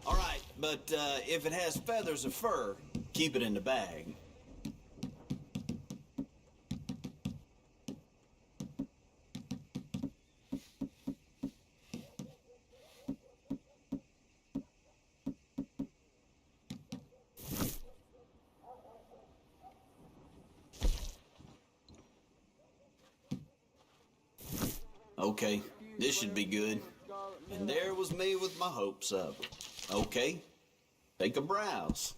All right, but if it has feathers or fur, keep it in the bag. Okay, this should be good. And there was me with my hopes up. Okay, take a browse.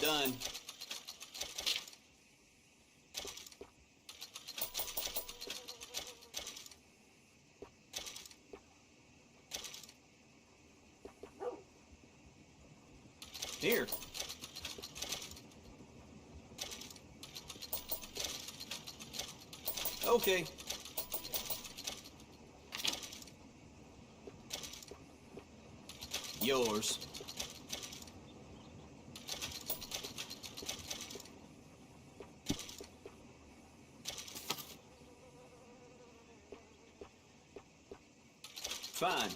Done. Here. Okay. Yours. Fine.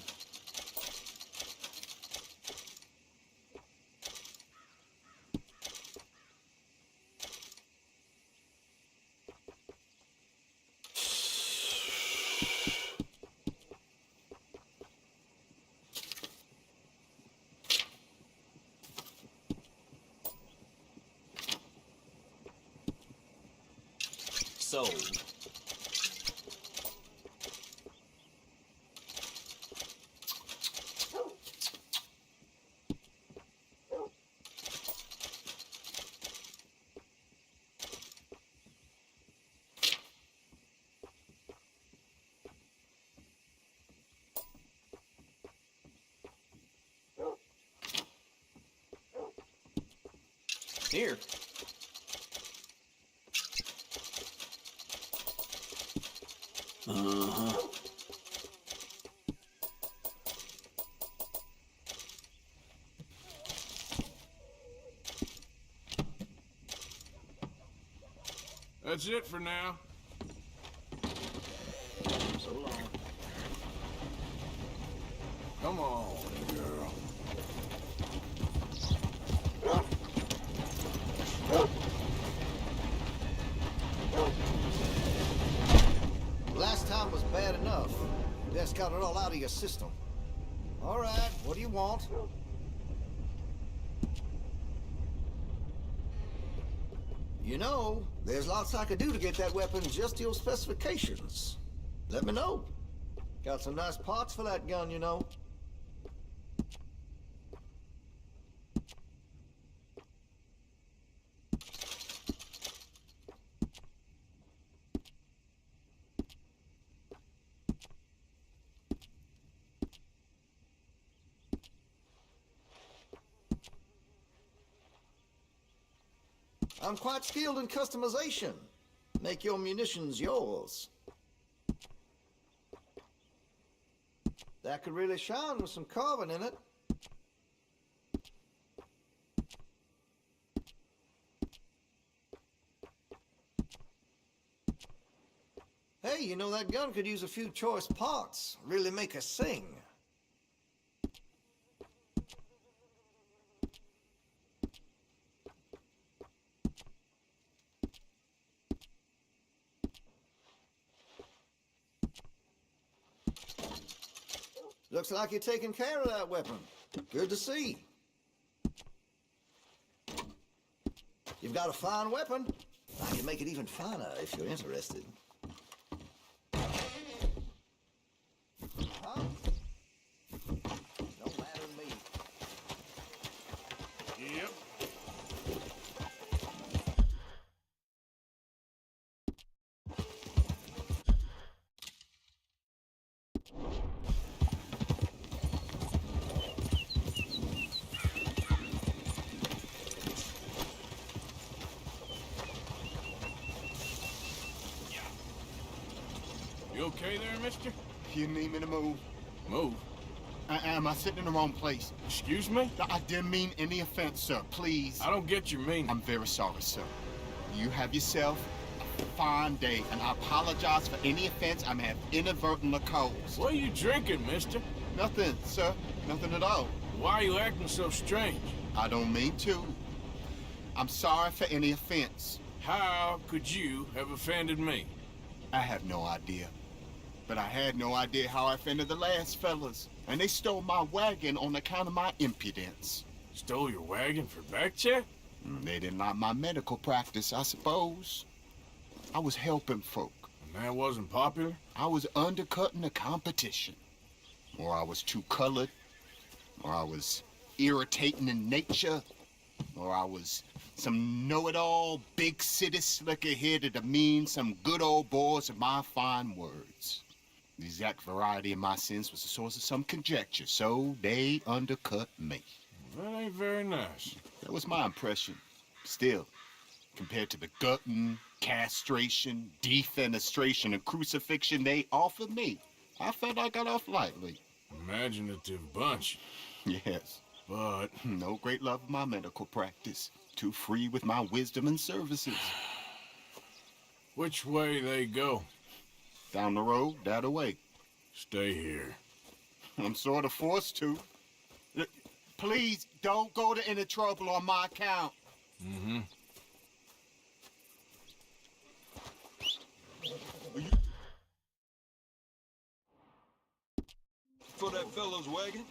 Sold. Here. Uh-huh. That's it for now. So long. Come on, girl. Last time was bad enough. You just got it all out of your system. All right, what do you want? You know, there's lots I could do to get that weapon just to your specifications. Let me know. Got some nice parts for that gun, you know. I'm quite skilled in customization. Make your munitions yours. That could really shine with some carbon in it. Hey, you know that gun could use a few choice parts. Really make us sing. looks like you're taking care of that weapon. Good to see. You've got a fine weapon. I can make it even finer if you're interested. Huh? Don't matter to me. Yep. You okay there, mister? You need me to move? Move? Am I sitting in the wrong place? Excuse me? I didn't mean any offense, sir. Please. I don't get your meaning. I'm very sorry, sir. You have yourself a fine day, and I apologize for any offense I may have inadvertently caused. What are you drinking, mister? Nothing, sir. Nothing at all. Why are you acting so strange? I don't mean to. I'm sorry for any offense. How could you have offended me? I have no idea. But I had no idea how I offended the last fellas. And they stole my wagon on account of my impudence. Stole your wagon for back check? They didn't like my medical practice, I suppose. I was helping folk. And that wasn't popular? I was undercutting the competition. Or I was too colored. Or I was irritating in nature. Or I was some know-it-all, big city slicker here to demean some good old boys of my fine words. The exact variety of my sins was the source of some conjecture, so they undercut me. That ain't very nice. That was my impression. Still, compared to the gutting, castration, defenestration, and crucifixion they offered me, I felt I got off lightly. Imaginative bunch. Yes. But no great love of my medical practice. Too free with my wisdom and services. Which way they go? Down the road, that way. Stay here. I'm sort of forced to. Please, don't go to any trouble on my account. Mm-hmm. For that fellow's wagon?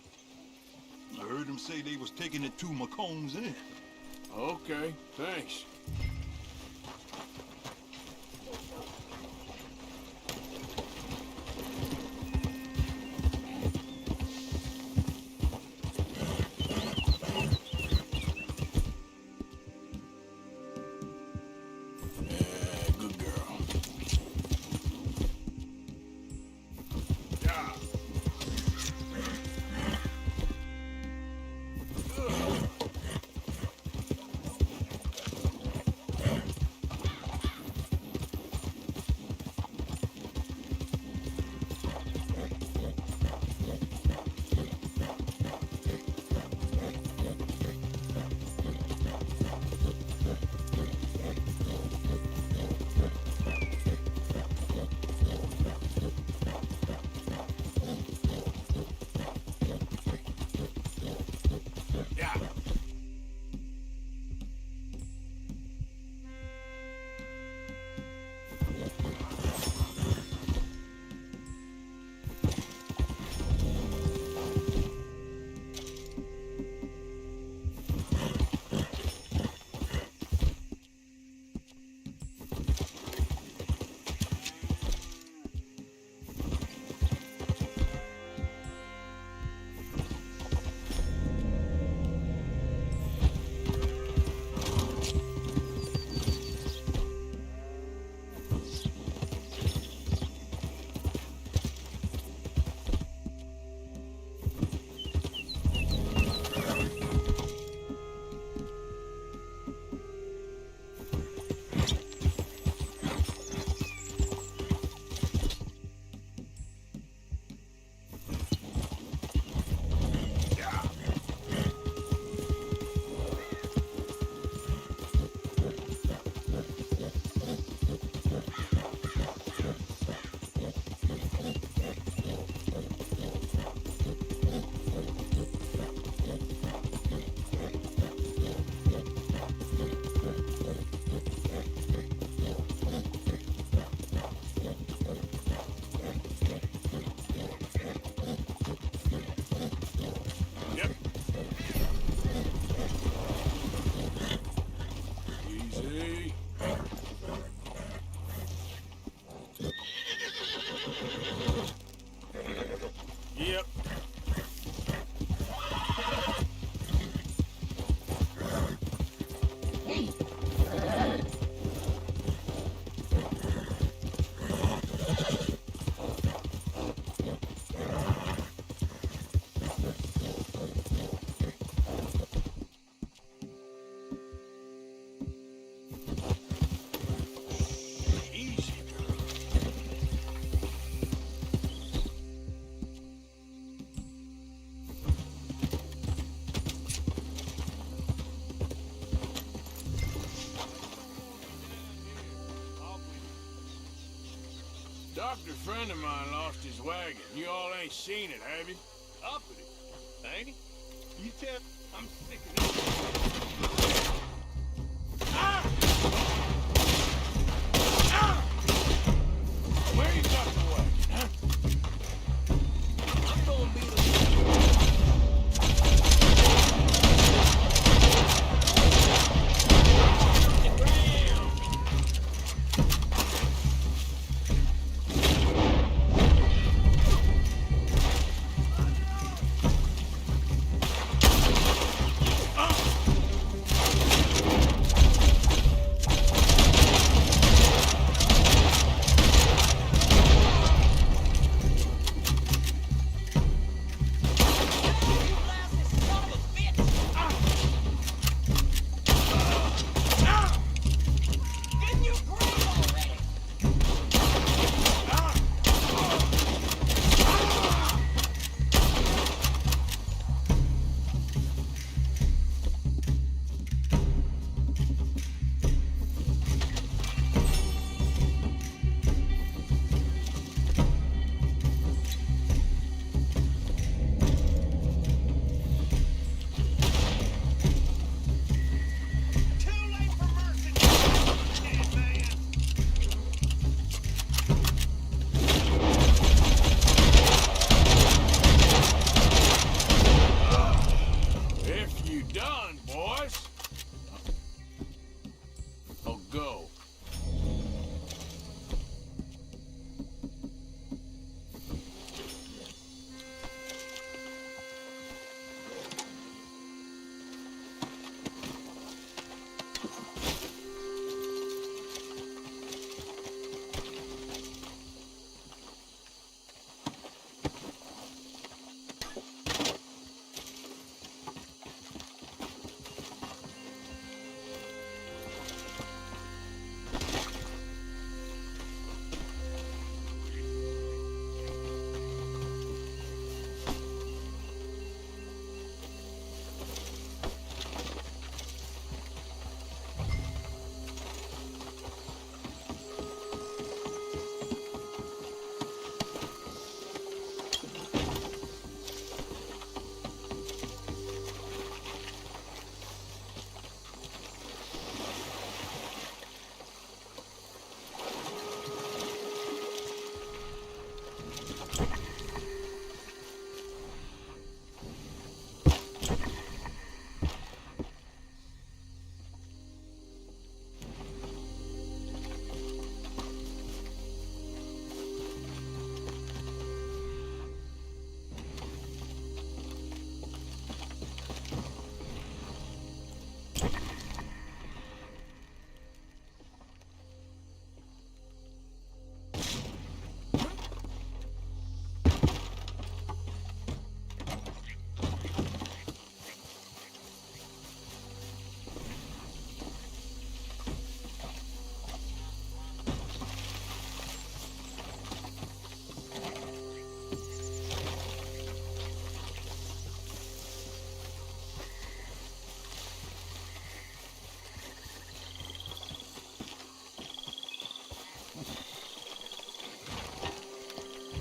I heard him say they was taking it to McComb's Inn. Okay, thanks. Good girl. Yeah. doctor friend of mine lost his wagon. You all ain't seen it, have you? Uppity, ain't he? You tell I'm sick of this. Where you got the wagon, huh? I'm gonna be the...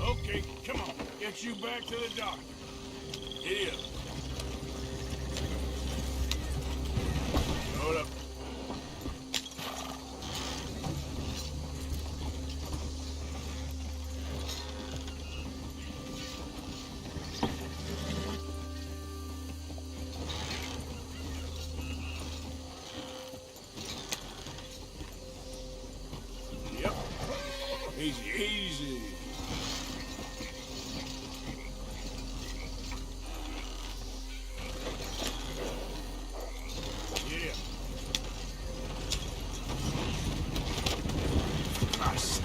Okay, come on. Get you back to the doctor. Here. Hold up. Yep. Easy, easy. Yeah. Nice.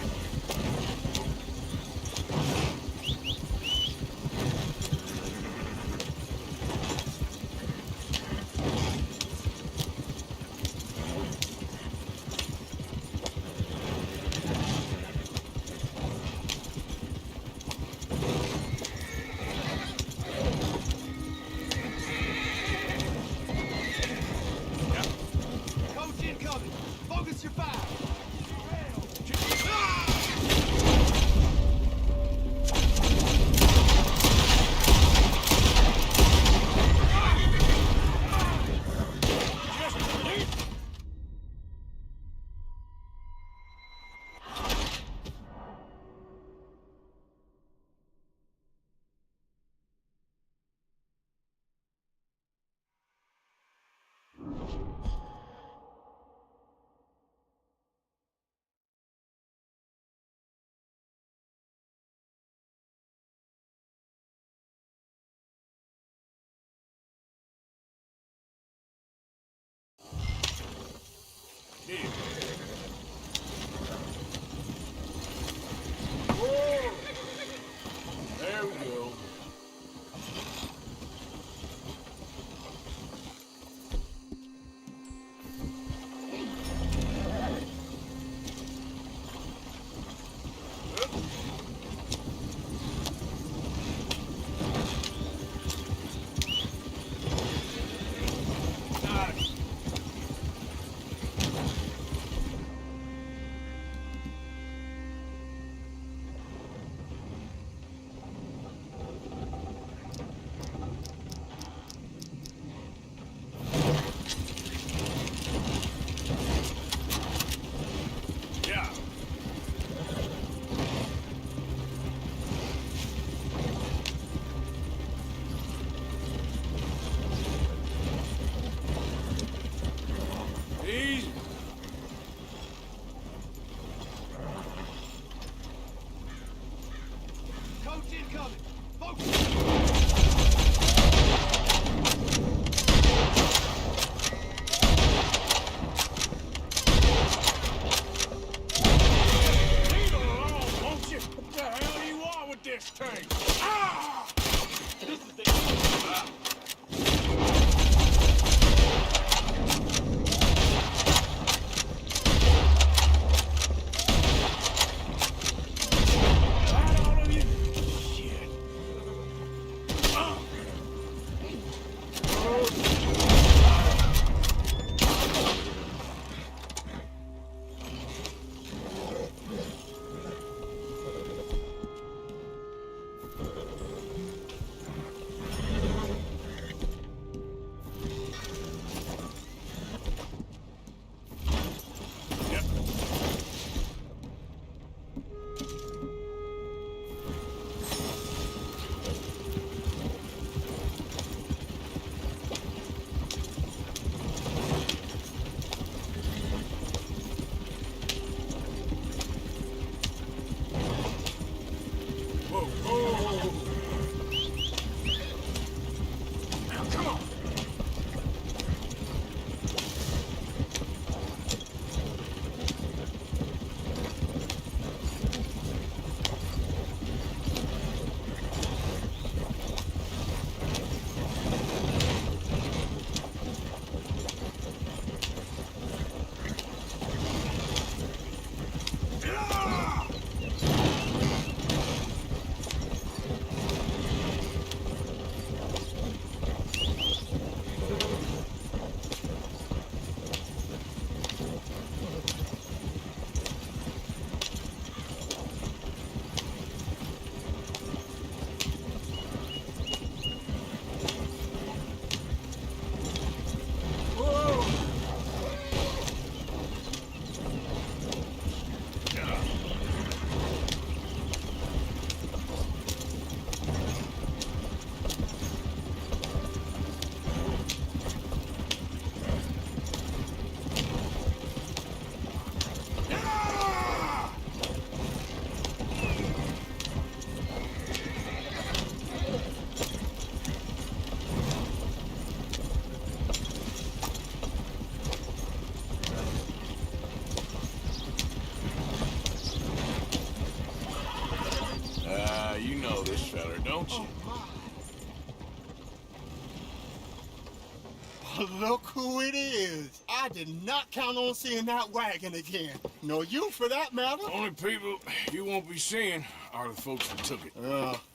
look who it is. I did not count on seeing that wagon again. Nor you, for that matter. Only people you won't be seeing are the folks that took it.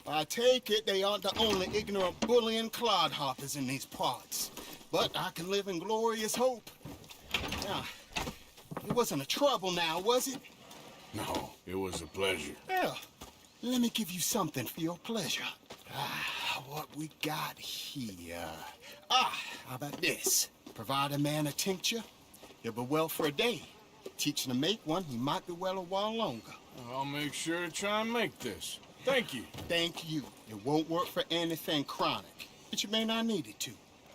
I take it they aren't the only ignorant bullying clodhoppers in these parts. But I can live in glorious hope. Now, it wasn't a trouble now, was it? No, it was a pleasure. Yeah. Let me give you something for your pleasure. What we got here? How about this? Provide a man a tincture, he'll be well for a day. Teach him to make one, he might be well a while longer. I'll make sure to try and make this. Thank you. Thank you. It won't work for anything chronic, but you may not need it to.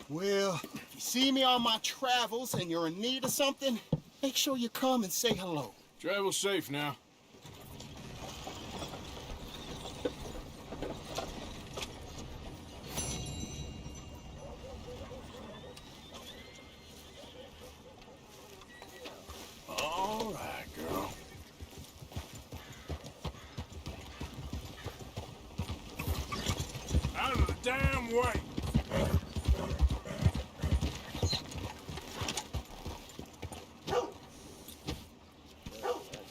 Well, if you see me on my travels and you're in need of something, make sure you come and say hello. Travel safe now. All right, girl. Out of the damn way!